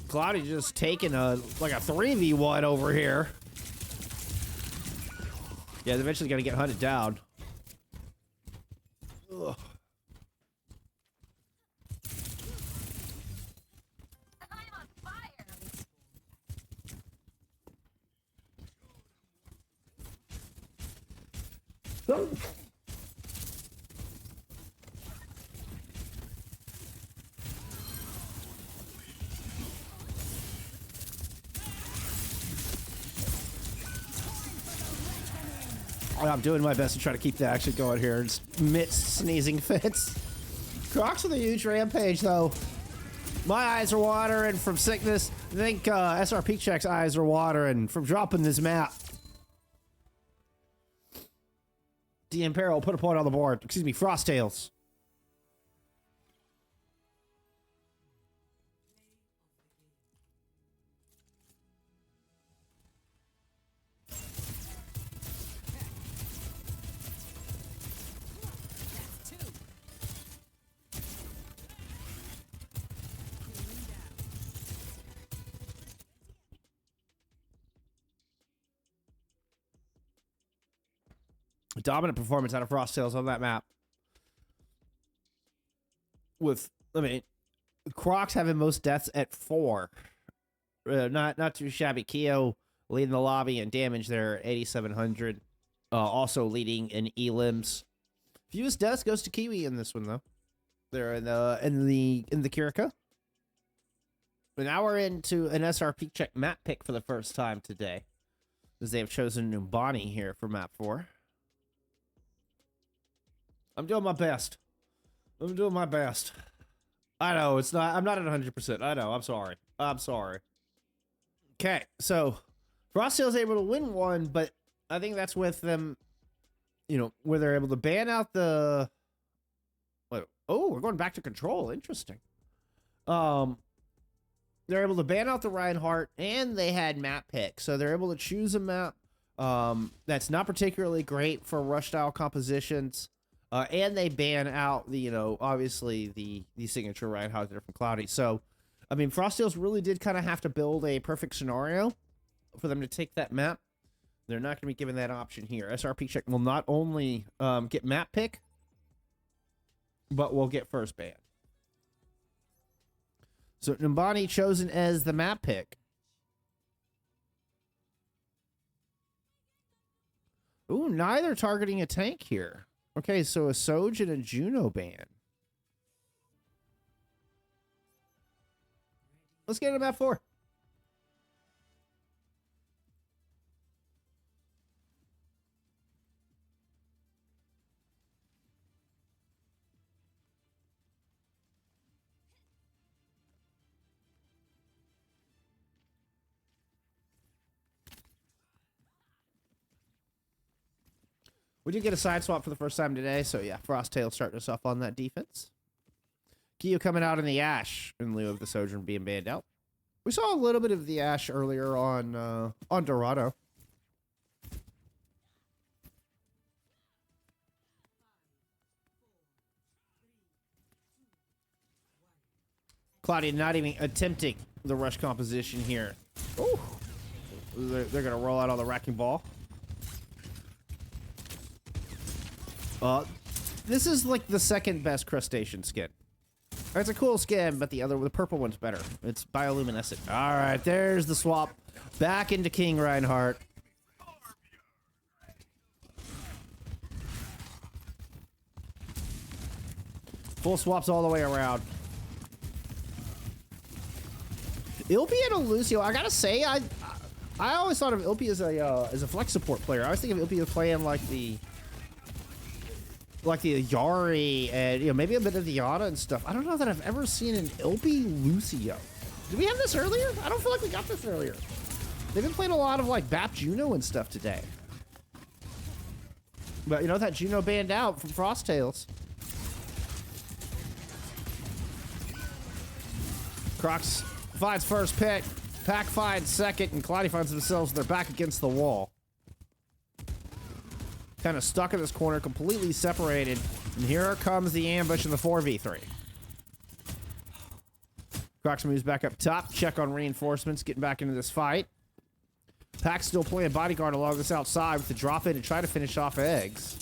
Cloudy just taking like a 3v1 over here. Yeah, they're eventually gonna get hunted down. Ugh. I'm on fire. I'm doing my best to try to keep the action going here. Just midst sneezing fits. Crocs with a huge rampage, though. My eyes are watering from sickness. I think SRPeakCheck's eyes are watering from dropping this map. D Imperil put a point on the board. Excuse me, Frosttails. Dominant performance out of Frosttails on that map. With, I mean, Crocs having most deaths at 4. Not too shabby. Keo leading the lobby in damage there, 8,700. Also leading in elims. Fewest deaths goes to Kiwi in this one though. They're in the Kirika. But now we're into an SRPeakCheck map pick for the first time today, as they have chosen Numbani here for map 4. I'm doing my best. I'm doing my best. I know, it's not, I'm not at 100%. I know, I'm sorry. I'm sorry. Okay, so Frosttail's able to win one, but I think that's with them, you know, where they're able to ban out the... Wait, oh, we're going back to control. Interesting. They're able to ban out the Reinhardt, and they had map pick. So they're able to choose a map that's not particularly great for rush-style compositions. And they ban out the, you know, obviously the signature Reinhardt there from Cloudy. So, I mean, Frosttails really did kind of have to build a perfect scenario for them to take that map. They're not going to be given that option here. SRPeakCheck will not only get map pick, but will get first ban. So, Numbani chosen as the map pick. Ooh, neither targeting a tank here. Okay, so a Soj and a Juno ban. Let's get him at 4. We did get a side swap for the first time today, so yeah, Frosttail starting us off on that defense. Keo coming out in the Ash in lieu of the Sojourn being banned out. We saw a little bit of the Ash earlier on Dorado. Claudia not even attempting the rush composition here. Ooh. They're going to roll out on the Wrecking Ball. This is like the second best crustacean skin. It's a cool skin, but the purple one's better. It's bioluminescent. All right, there's the swap. Back into King Reinhardt. Full swaps all the way around. Ilpi and Lucio, I gotta say, I always thought of Ilpi as a flex support player. I always think of Ilpi as playing like the Yari and maybe a bit of the Yada and stuff. I don't know that I've ever seen an Ilpi Lucio. Did we have this earlier? I don't feel like we got this earlier. They've been playing a lot of like Bap Juno and stuff today. But that Juno banned out from Frosttails. Crocs finds first pick. Pack finds second, and Cloudy finds themselves they're back against the wall. Kind of stuck in this corner, completely separated. And here comes the ambush in the 4v3. Crocs moves back up top. Check on reinforcements, getting back into this fight. Pack still playing bodyguard along this outside with the drop in and try to finish off eggs.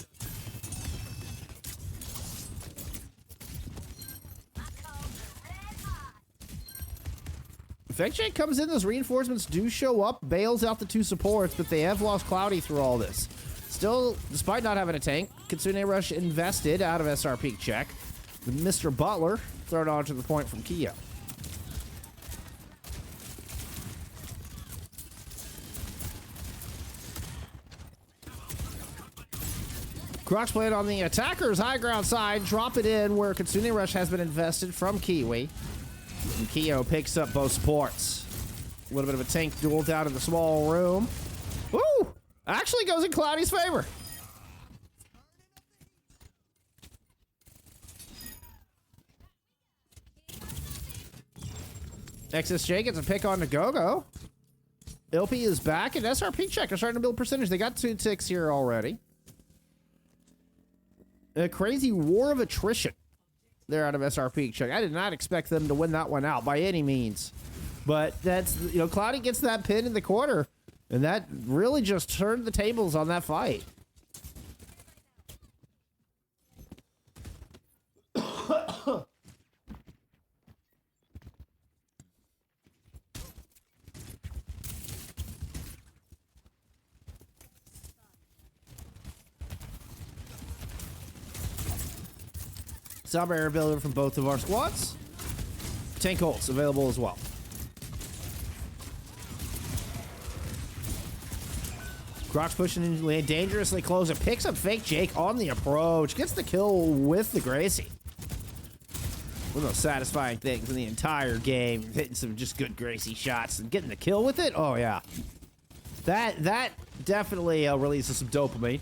FACEIT comes in, those reinforcements do show up, bails out the two supports, but they have lost Cloudy through all this. Still, despite not having a tank, Kitsune Rush invested out of SRPeakCheck. Mr. Butler thrown onto the point from Keo. Crocs playing on the attacker's high ground side, drop it in where Kitsune Rush has been invested from Kiwi. And Keo picks up both supports. A little bit of a tank duel down in the small room. Woo! Actually goes in Cloudy's favor. XSJ gets a pick on the Go-Go. Ilpi is back, and SRPeakCheck are starting to build percentage. They got 2 ticks here already. A crazy war of attrition. They're out of SRPeakCheck. I did not expect them to win that one out by any means. But that's, Cloudy gets that pin in the corner, and that really just turned the tables on that fight. Sound barrier available from both of our squads. Tank ults available as well. Crocs pushing into lane dangerously close. It picks up Fake Jake on the approach. Gets the kill with the Gracie. One of those satisfying things in the entire game. Hitting some just good Gracie shots and getting the kill with it. Oh, yeah. That definitely releases some dopamine.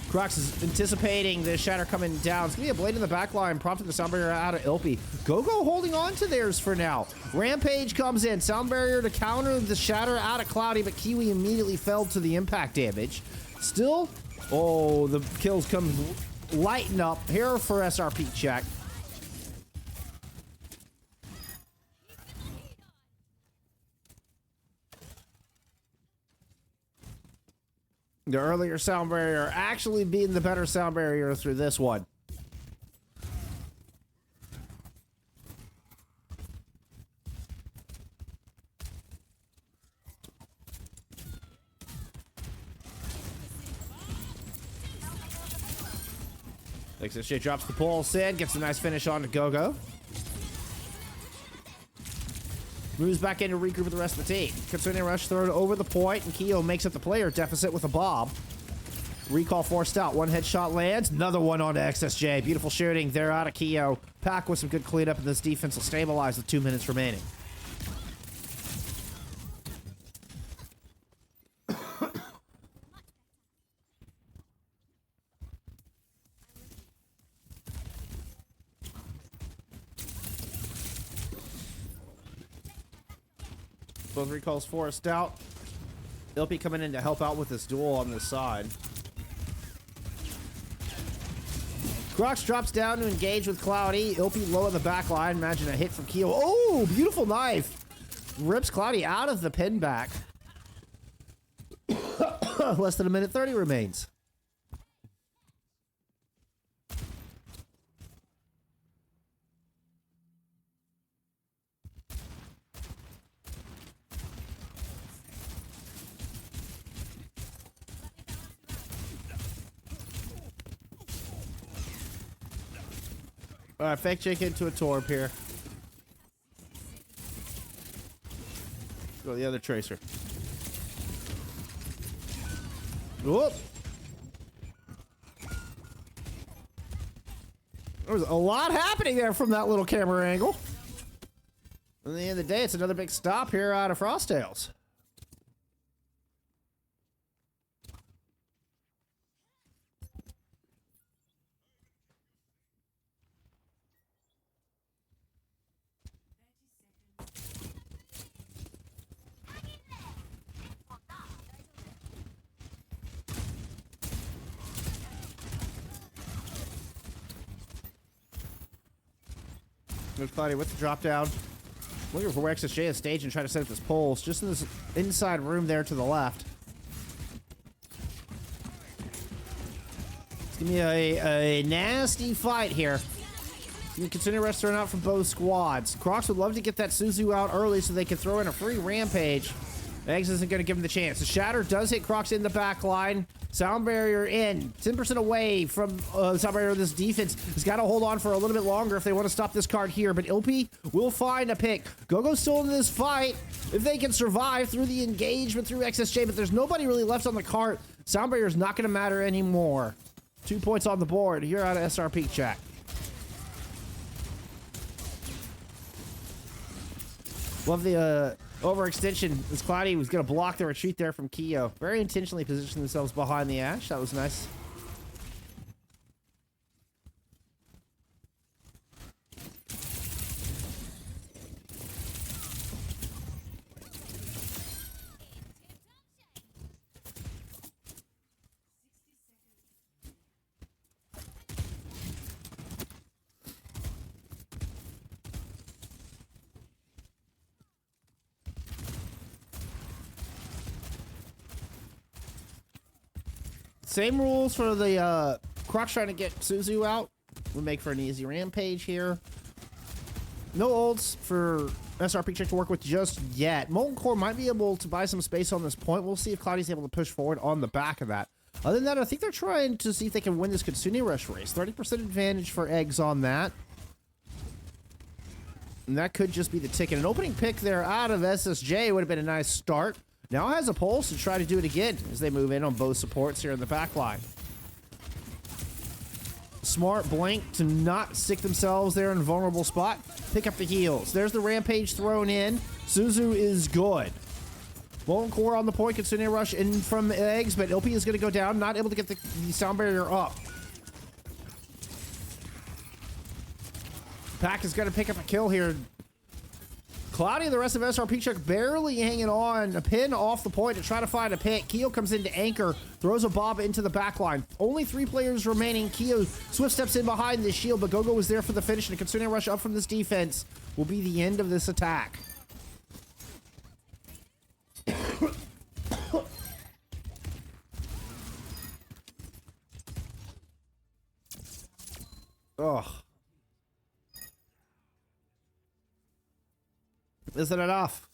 Crocs is anticipating the shatter coming down. It's going to be a blade in the back line, prompting the sound barrier out of Ilpi. Go-Go holding on to theirs for now. Rampage comes in. Sound barrier to counter the shatter out of Cloudy, but Kiwi immediately fell to the impact damage. Still, oh, the kills come lighten up here for SRPeakCheck. The earlier sound barrier actually being the better sound barrier through this one. XSJ drops the pulse in, gets a nice finish on to Go-Go. Moves back in to regroup with the rest of the team. Kitsune Rush thrown over the point, and Keo makes up the player deficit with a bob. Recall forced out. One headshot lands. Another one on to XSJ. Beautiful shooting. They're out of Keo. Pack with some good cleanup, and this defense will stabilize with 2 minutes remaining. Both recalls forced out. Ilpy coming in to help out with this duel on this side. Crocs drops down to engage with Cloudy. Ilpy low in the back line. Imagine a hit from Keo. Oh, beautiful knife. Rips Cloudy out of the pin back. Less than a minute 30 remains. All right, fake check into a torp here. Go the other tracer. Whoop. There was a lot happening there from that little camera angle. At the end of the day, it's another big stop here out of Frosttails. There's Cloudy with the drop down. Looking for where XSJ is stage and try to set up this pulse. Just in this inside room there to the left. It's gonna be a nasty fight here. You consider restaurant out from both squads. Crocs would love to get that Suzu out early so they can throw in a free rampage. Eggs isn't going to give him the chance. The Shatter does hit Crocs in the back line. Sound barrier in. 10% away from sound barrier. This defense has got to hold on for a little bit longer if they want to stop this card here. But Ilpy will find a pick. Gogo's still in this fight. If they can survive through the engagement through XSJ, but there's nobody really left on the cart. Sound barrier is not going to matter anymore. 2 points on the board. Here out of SRPeakCheck. Love the overextension. As Cloudy was going to block the retreat there from Keo. Very intentionally positioned themselves behind the Ash. That was nice. Same rules for the Crocs trying to get Suzu out. We'll make for an easy rampage here. No ults for SRPeakCheck to work with just yet. Molten Core might be able to buy some space on this point. We'll see if Cloudy's able to push forward on the back of that. Other than that, I think they're trying to see if they can win this Kitsune Rush race. 30% advantage for Eggs on that. And that could just be the ticket. An opening pick there out of SSJ would have been a nice start. Now has a pulse to try to do it again as they move in on both supports here in the back line. Smart blink to not stick themselves there in a vulnerable spot. Pick up the heals. There's the rampage thrown in. Suzu is good. Molten Core on the point. Kitsune Rush in from Eggs, but Ilpy is going to go down. Not able to get the sound barrier up. Pack is going to pick up a kill here. Cloudy and the rest of SRPeakCheck barely hanging on. A pin off the point to try to find a pick. Keo comes in to anchor, throws a bob into the back line. Only 3 players remaining. Keo swift steps in behind the shield, but Gogo was there for the finish, and a Kitsune Rush up from this defense will be the end of this attack. Ugh. Isn't enough?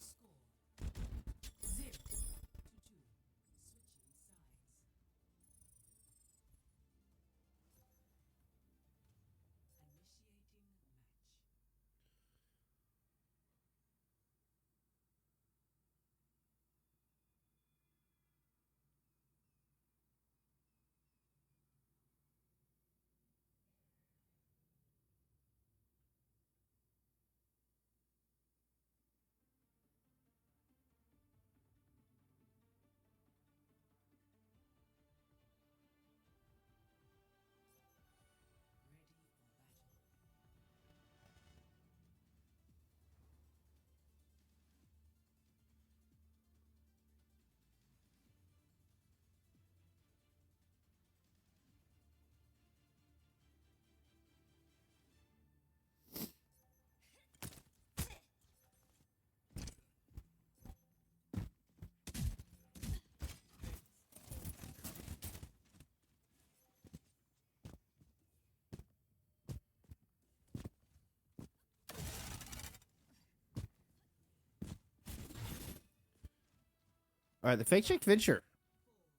All right, the fake check venture.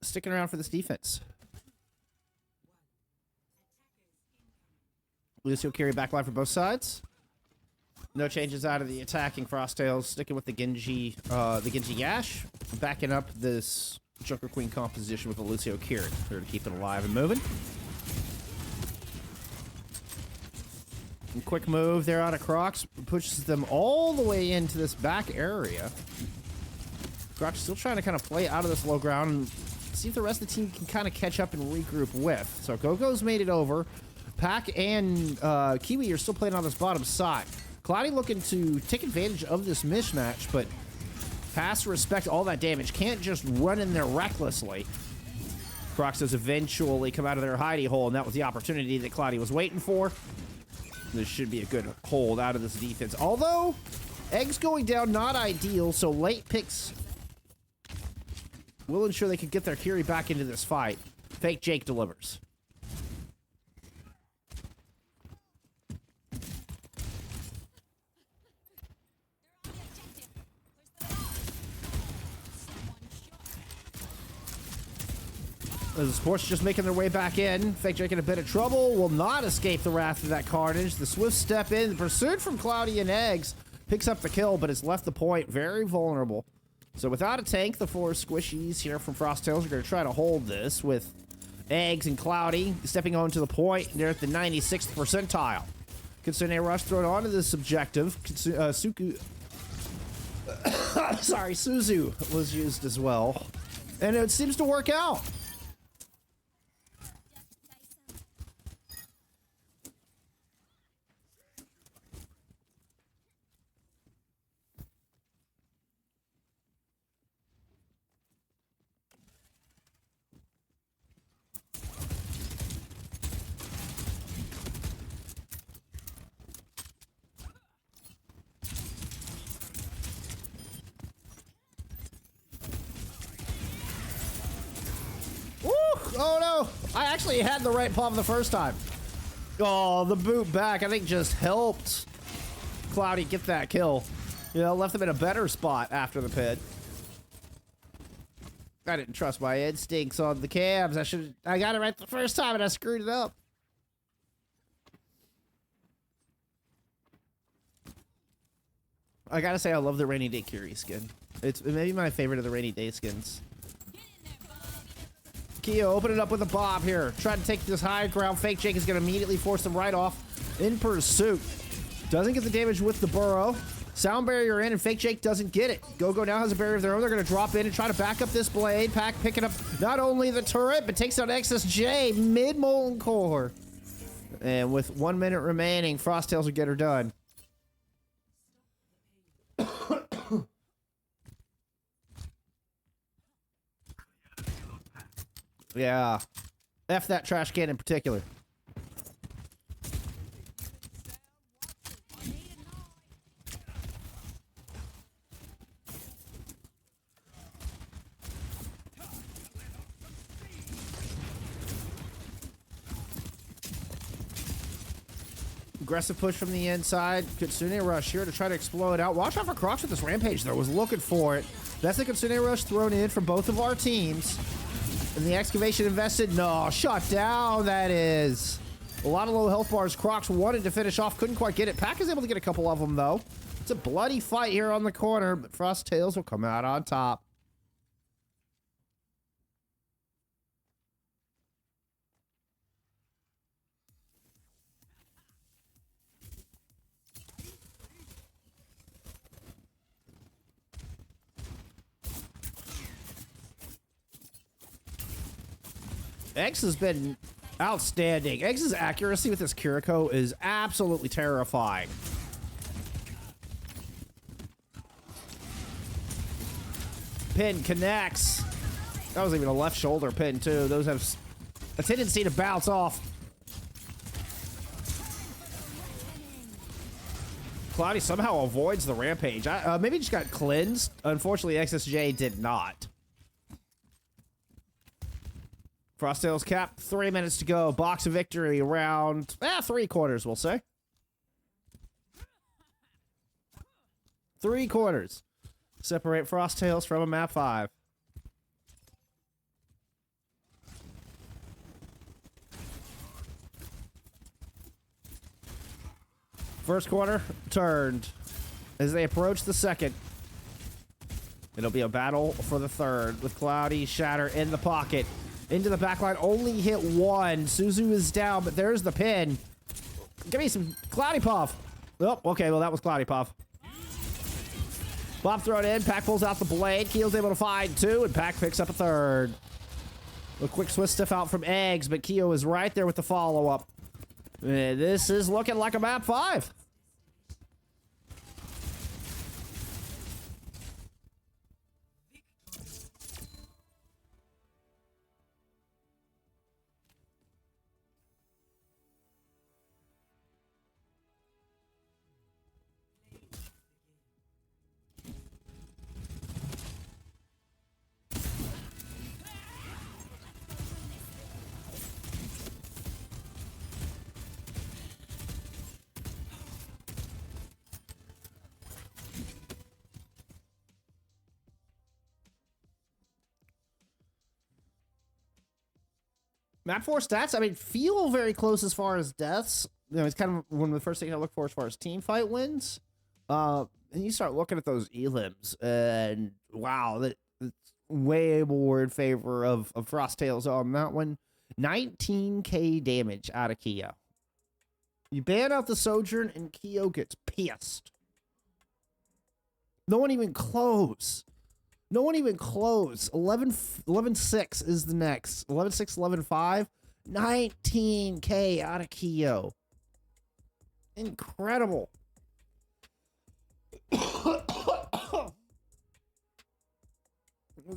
Sticking around for this defense. Lucio carry backline for both sides. No changes out of the attacking Frosttails. Sticking with the Genji Yash. Backing up this Joker Queen composition with the Lucio Kiri. Here to keep it alive and moving. And quick move there out of Crocs. Pushes them all the way into this back area. Crocs still trying to kind of play out of this low ground and see if the rest of the team can kind of catch up and regroup with. So Gogo's made it over. Pack and Kiwi are still playing on this bottom side. Cloudy looking to take advantage of this mismatch, but has to respect all that damage. Can't just run in there recklessly. Crocs does eventually come out of their hidey hole, and that was the opportunity that Cloudy was waiting for. This should be a good hold out of this defense. Although, Eggs going down, not ideal, so late picks will ensure they can get their Kiri back into this fight. Fake Jake delivers. The Sports just making their way back in. Fake Jake in a bit of trouble. Will not escape the wrath of that carnage. The swift step in. The pursuit from Cloudy and Eggs picks up the kill, but it's left the point very vulnerable. So without a tank, the four squishies here from Frosttails are going to try to hold this with Eggs and Cloudy stepping on to the point. They're at the 96th percentile. Kitsune Rush thrown onto this objective. Suzu was used as well. And it seems to work out. Oh no! I actually had the right palm the first time. Oh, the boot back, I think, just helped Cloudy get that kill. You know, left them in a better spot after the pit. I didn't trust my instincts on the cams. I got it right the first time and I screwed it up. I gotta say, I love the Rainy Day Kiri skin. It's maybe my favorite of the Rainy Day skins. Keo opening up with a bob here. Trying to take this high ground. Fake Jake is going to immediately force them right off in pursuit. Doesn't get the damage with the burrow. Sound barrier in, and Fake Jake doesn't get it. Go now has a barrier of their own. They're going to drop in and try to back up this blade. Pack picking up not only the turret, but takes out XSJ mid-molten core. And with 1 minute remaining, Frosttails will get her done. Yeah. F that trash can in particular. Aggressive push from the inside. Kitsune Rush here to try to explode out. Watch out for Crocs with this rampage, though. Was looking for it. That's the Kitsune Rush thrown in from both of our teams. And the excavation invested. No, shut down, that is. A lot of low health bars. Crocs wanted to finish off. Couldn't quite get it. Pack is able to get a couple of them, though. It's a bloody fight here on the corner, but Frosttails will come out on top. X has been outstanding. X's accuracy with this Kiriko is absolutely terrifying. Pin connects. That was even a left shoulder pin, too. Those have a tendency to bounce off. Cloudy somehow avoids the rampage. Maybe just got cleansed. Unfortunately, XSJ did not. Frosttails cap, 3 minutes to go. Box of victory around 3/4, we'll say. 3/4. Separate Frosttails from a map 5. First corner turned. As they approach the second, it'll be a battle for the third with Cloudy, Shatter in the pocket. Into the back line, only hit one. Suzu is down, but there's the pin. Give me some Cloudy Puff. Oh, okay, well, that was Cloudy Puff. Bob thrown in, Pack pulls out the blade. Keel's able to find two, and Pack picks up a third. A quick Swiss stiff out from Eggs, but Keo is right there with the follow-up. This is looking like a map 5. Map 4 stats, I mean, feel very close as far as deaths. You know, it's kind of one of the first things I look for as far as team fight wins. And you start looking at those elims, and wow, that's way more in favor of Frosttails on that one. 19k damage out of Keo. You ban out the Sojourn, and Keo gets pissed. No one even close. No one even close. 11-6 is the next. 11-6, 11-5. 19k out of Keo. Incredible.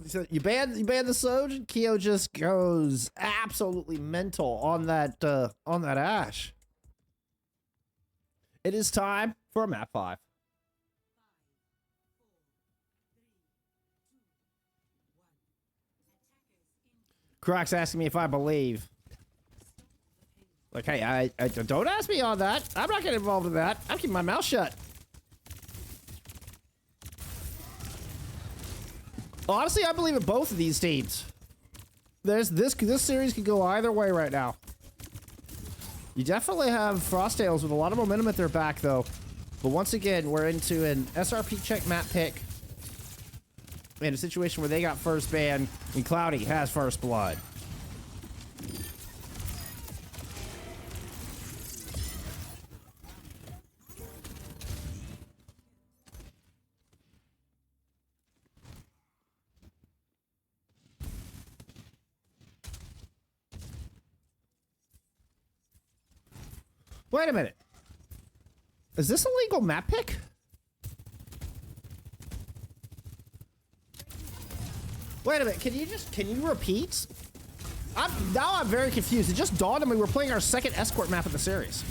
So you ban the Soj, Keo just goes absolutely mental on that Ash. It is time for a map 5. Croc's asking me if I believe. Like, hey, I don't ask me on that. I'm not getting involved in that. I'm keeping my mouth shut. Honestly, I believe in both of these teams. This series could go either way right now. You definitely have Frosttails with a lot of momentum at their back, though. But once again, we're into an SRPeakCheck map pick. In a situation where they got first ban and Cloudy has first blood. Wait a minute. Is this a legal map pick? Wait a minute, can you repeat? Now I'm very confused. It just dawned on me we're playing our second escort map of the series.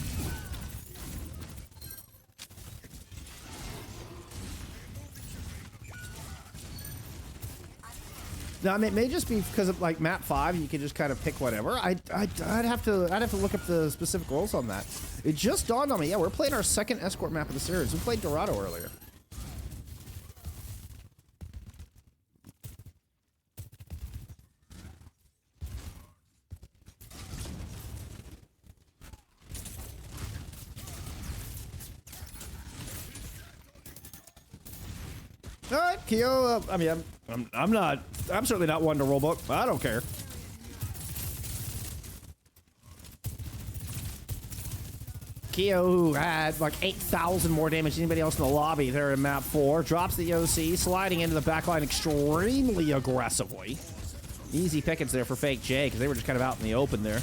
Now, I mean, it may just be because of like map 5, you can just kind of pick whatever. I'd have to look up the specific rules on that. It just dawned on me. Yeah, we're playing our second escort map of the series. We played Dorado earlier. All right, Keo. I mean, I'm certainly not one to roll book. I don't care. Keo, who had like 8,000 more damage than anybody else in the lobby there in map 4, drops the OC, sliding into the backline extremely aggressively. Easy pickings there for Fake J, because they were just kind of out in the open there.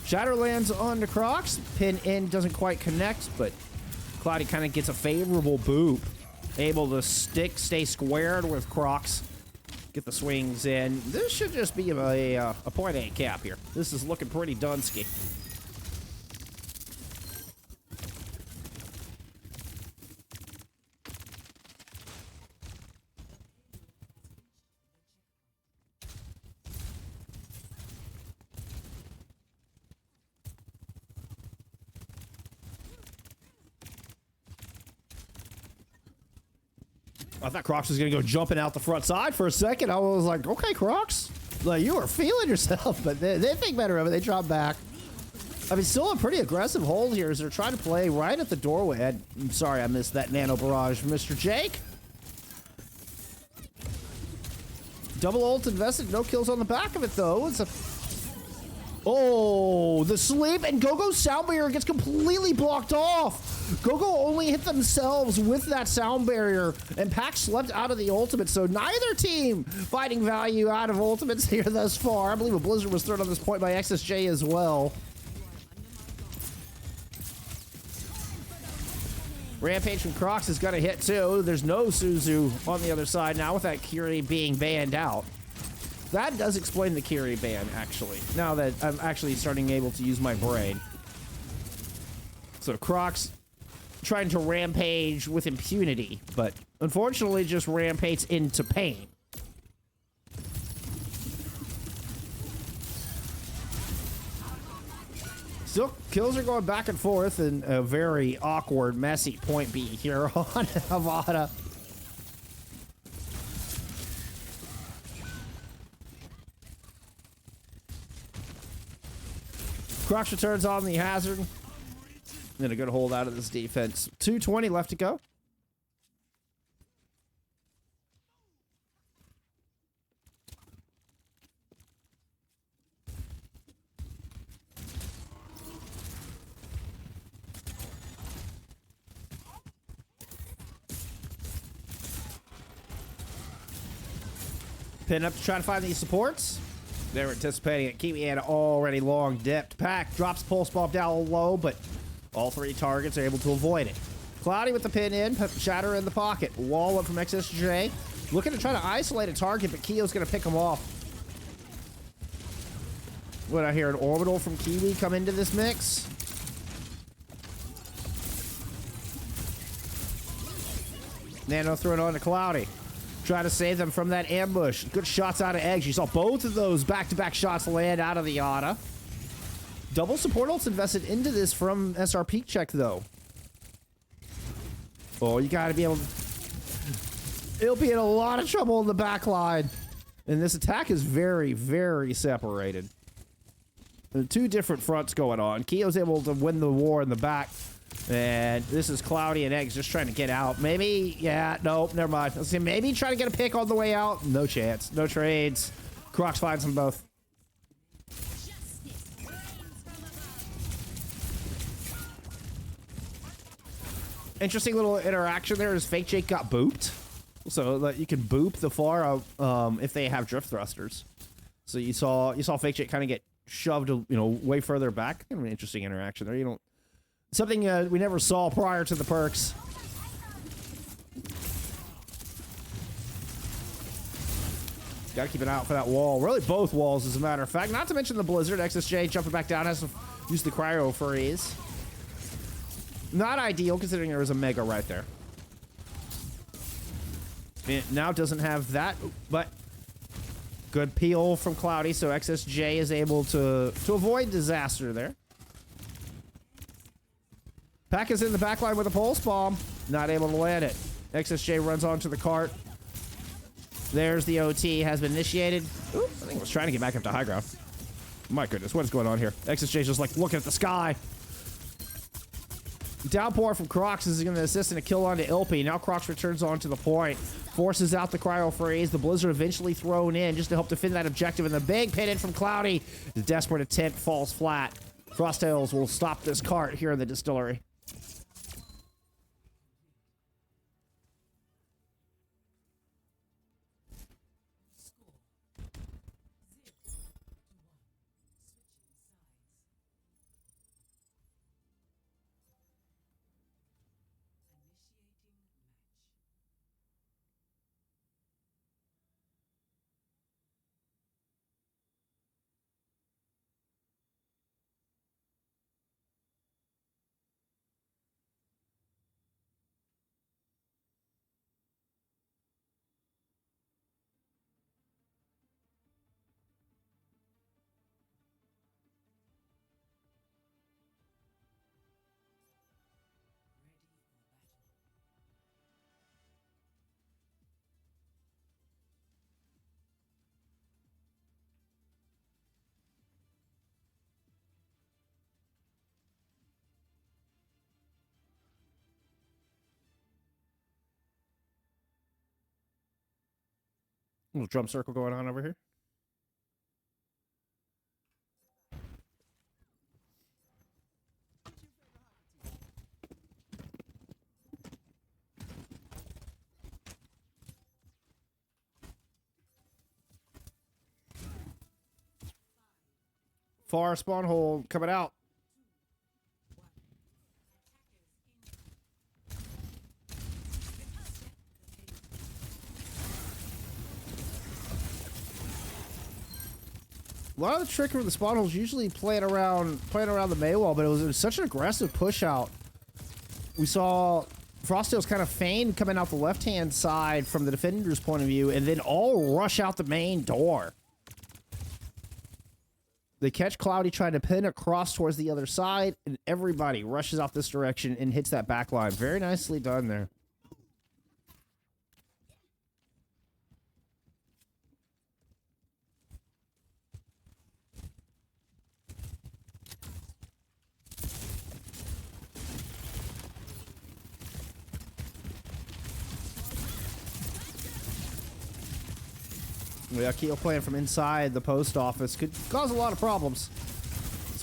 Shatter lands on the Crocs. Pin in doesn't quite connect, but Cloudy kind of gets a favorable boop. Able to stay squared with Crocs. Get the swings in. This should just be a 0.8 cap here. This is looking pretty Dunsky. I thought Crocs was going to go jumping out the front side for a second. I was like, okay, Crocs. Like, you are feeling yourself, but they think better of it. They drop back. I mean, still a pretty aggressive hold here as they're trying to play right at the doorway. I'm sorry I missed that nano barrage from Mr. Jake. Double ult invested, no kills on the back of it though. It's a... Oh, the sleep, and Gogo's sound barrier gets completely blocked off. Gogo only hit themselves with that sound barrier, and Pac slept out of the ultimate, so neither team finding value out of ultimates here thus far. I believe a blizzard was thrown on this point by XSJ as well. Rampage from Crocs is gonna hit too. There's no Suzu on the other side now with that Kiri being banned out. That does explain the Kiri ban, actually, now that I'm actually starting able to use my brain. So Crocs trying to rampage with impunity, but unfortunately just rampages into pain. Still, kills are going back and forth in a very awkward, messy point B here on Havana. Crocs returns on the hazard. Then a good hold out of this defense. 2:20 left to go. Pin up to try to find these supports. They were anticipating it. Kiwi had already long dipped. Pac drops pulse bomb down low, but all three targets are able to avoid it. Cloudy with the pin in, Shatter in the pocket. Wall up from XSJ. Looking to try to isolate a target, but Keo's going to pick him off. What, I hear an orbital from Kiwi come into this mix? Nano thrown on to Cloudy. Try to save them from that ambush. Good shots out of Eggs. You saw both of those back-to-back shots land out of the Yada. Double support ults invested into this from SRPeakCheck, though. Oh, you gotta be able to... It'll be in a lot of trouble in the back line. And this attack is very, very separated. There are two different fronts going on. Keo's able to win the war in the back. And this is Cloudy and Eggs just trying to get out. Maybe, yeah, no, never mind. Let's see, maybe try to get a pick on the way out. No chance. No trades. Crocs finds them both. Interesting little interaction there as FACEIT got booped. So that you can boop the far if they have drift thrusters. So you saw FACEIT kind of get shoved, way further back. Kind of an interesting interaction there. You don't... Something we never saw prior to the perks. Gotta keep an eye out for that wall. Really both walls, as a matter of fact. Not to mention the blizzard. XSJ jumping back down has to use the cryo freeze. Not ideal considering there was a mega right there. It now doesn't have that, but good peel from Cloudy, so XSJ is able to avoid disaster there. Pac is in the backline with a pulse bomb. Not able to land it. XSJ runs onto the cart. There's the OT. Has been initiated. Ooh, I think I was trying to get back up to high ground. My goodness, what is going on here? XSJ's just like looking at the sky. Downpour from Crocs is going to assist in a kill onto Ilpy. Now Crocs returns onto the point. Forces out the cryo freeze. The blizzard eventually thrown in just to help defend that objective. And the big pin in from Cloudy. The desperate attempt falls flat. Frosttails will stop this cart here in the distillery. Little drum circle going on over here. Far spawn hole coming out. A lot of the trick with the spawn holes usually playing around the May wall, but it was such an aggressive push out. We saw Frosttails kind of feign coming out the left-hand side from the defender's point of view, and then all rush out the main door. They catch Cloudy trying to pin across towards the other side, and everybody rushes out this direction and hits that back line. Very nicely done there. Yeah, Keo playing from inside the post office could cause a lot of problems.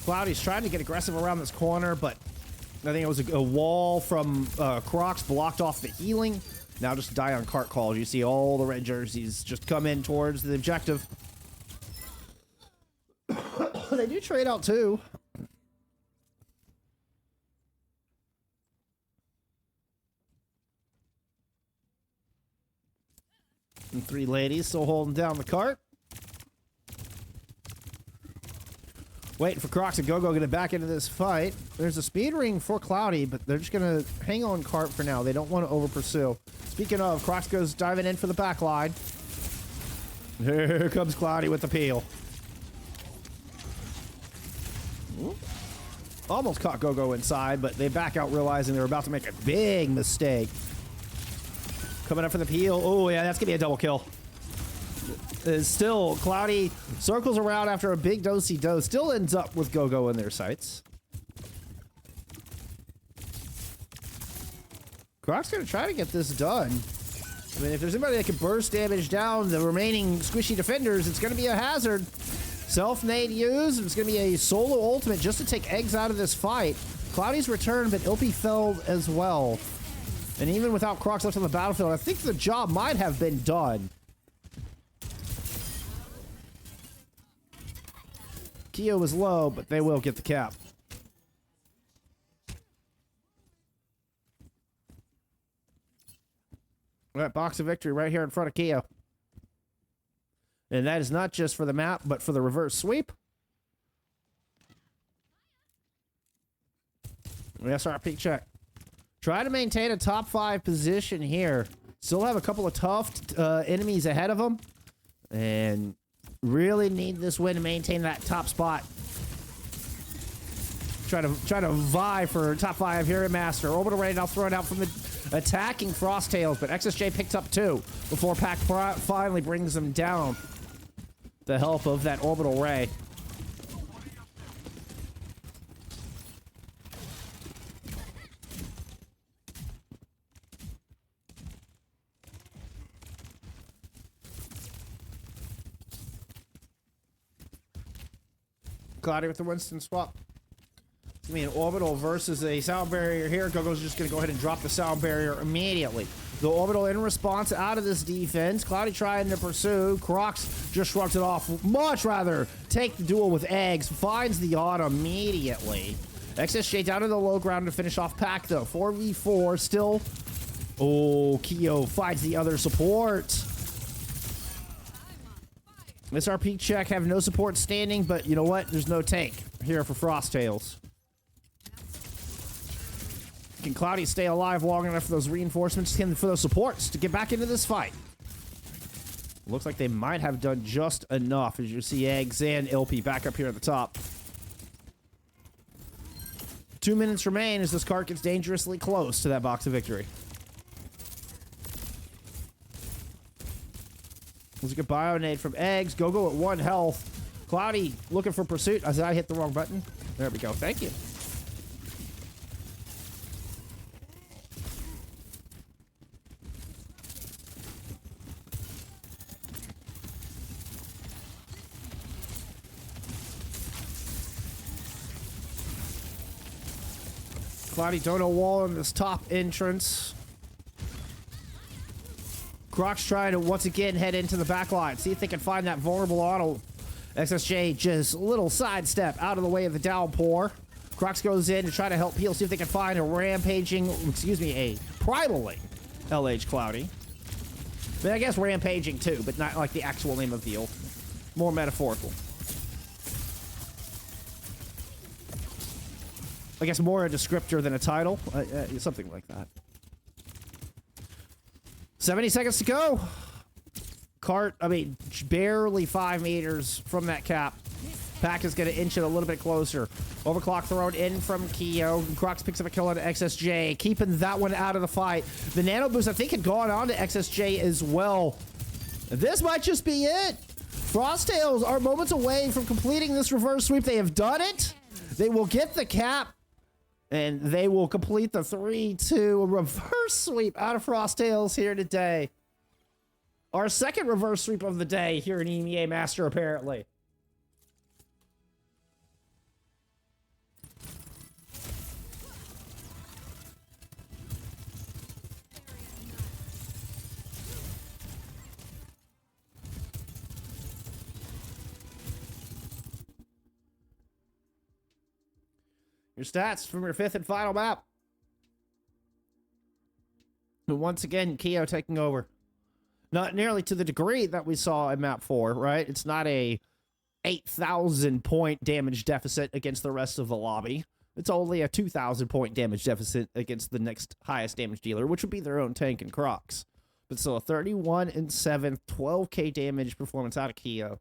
Cloudy's trying to get aggressive around this corner, but I think it was a wall from Crocs blocked off the healing. Now just die on cart calls. You see all the red jerseys just come in towards the objective. They do trade out too. And 3 ladies still holding down the cart. Waiting for Crocs and Go-Go to get back into this fight. There's a speed ring for Cloudy, but they're just going to hang on cart for now. They don't want to over-pursue. Speaking of, Crocs goes diving in for the back line. Here comes Cloudy with the peel. Ooh. Almost caught Go-Go inside, but they back out realizing they're about to make a big mistake. Coming up for the peel. Oh, yeah, that's going to be a double kill. Still, Cloudy circles around after a big do-si-do. Still ends up with Go-Go in their sights. Croc's going to try to get this done. I mean, if there's anybody that can burst damage down the remaining squishy defenders, it's going to be a hazard. Self-nade used. It's going to be a solo ultimate just to take eggs out of this fight. Cloudy's returned, but Ilpy fell as well. And even without Crocs left on the battlefield, I think the job might have been done. Keo was low, but they will get the cap. All right, box of victory right here in front of Keo. And that is not just for the map, but for the reverse sweep. SRPeakCheck. Try to maintain a top 5 position here. Still have a couple of tough enemies ahead of them. And really need this win to maintain that top spot. Try to vie for top 5 here at Master. Orbital Ray now thrown out from the attacking Frosttails, but XSJ picked up 2 before Pac finally brings them down. The help of that Orbital Ray. Cloudy with the Winston swap. It's going to be an orbital versus a sound barrier here. Go-Go's just going to go ahead and drop the sound barrier immediately. The orbital in response out of this defense. Cloudy trying to pursue. Crocs just shrugs it off. Much rather take the duel with eggs. Finds the auto immediately. XSJ down to the low ground to finish off Pac though. 4v4 still. Oh, Keo finds the other support. SRPeakCheck have no support standing, but you know what? There's no tank here for Frosttails. Can Cloudy stay alive long enough for those reinforcements, for those supports to get back into this fight? Looks like they might have done just enough, as you see Eggs and Ilpy back up here at the top. 2 minutes remain as this cart gets dangerously close to that box of victory. There's a good bio-nade from Eggs. Go-Go at 1 health. Cloudy looking for pursuit. As I hit the wrong button. There we go. Thank you. Cloudy Dono wall in this top entrance. Croc's trying to once again head into the back line. See if they can find that vulnerable auto. XSJ just a little sidestep out of the way of the downpour. Crocs goes in to try to help heal. See if they can find a rampaging, excuse me, a primaling LH Cloudy. I mean, I guess rampaging too, but not like the actual name of the ult. More metaphorical. I guess more a descriptor than a title. Something like that. 70 seconds to go. Cart, I mean, barely 5 meters from that cap. Pack is going to inch it a little bit closer. Overclock thrown in from Keo. Crocs picks up a kill on XSJ, keeping that one out of the fight. The nano boost, I think, had gone on to XSJ as well. This might just be it. Frosttails are moments away from completing this reverse sweep. They have done it. They will get the cap. And they will complete the 3-2 reverse sweep out of Frosttails here today. Our second reverse sweep of the day here in EMEA Master, apparently. Your stats from your fifth and final map. And once again, Keo taking over. Not nearly to the degree that we saw in map 4, right? It's not a 8,000 point damage deficit against the rest of the lobby. It's only a 2,000 point damage deficit against the next highest damage dealer, which would be their own tank and Crocs. But still a 31-7, 12k damage performance out of Keo.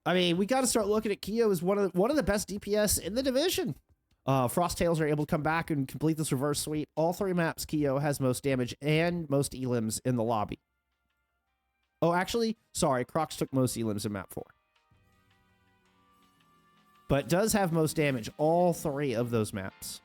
I mean, we got to start looking at Keo as one of the best DPS in the division. Frosttails are able to come back and complete this reverse sweep. All 3 maps, Keo has most damage and most elims in the lobby. Oh, actually, sorry, Crocs took most elims in map 4. But does have most damage all 3 of those maps.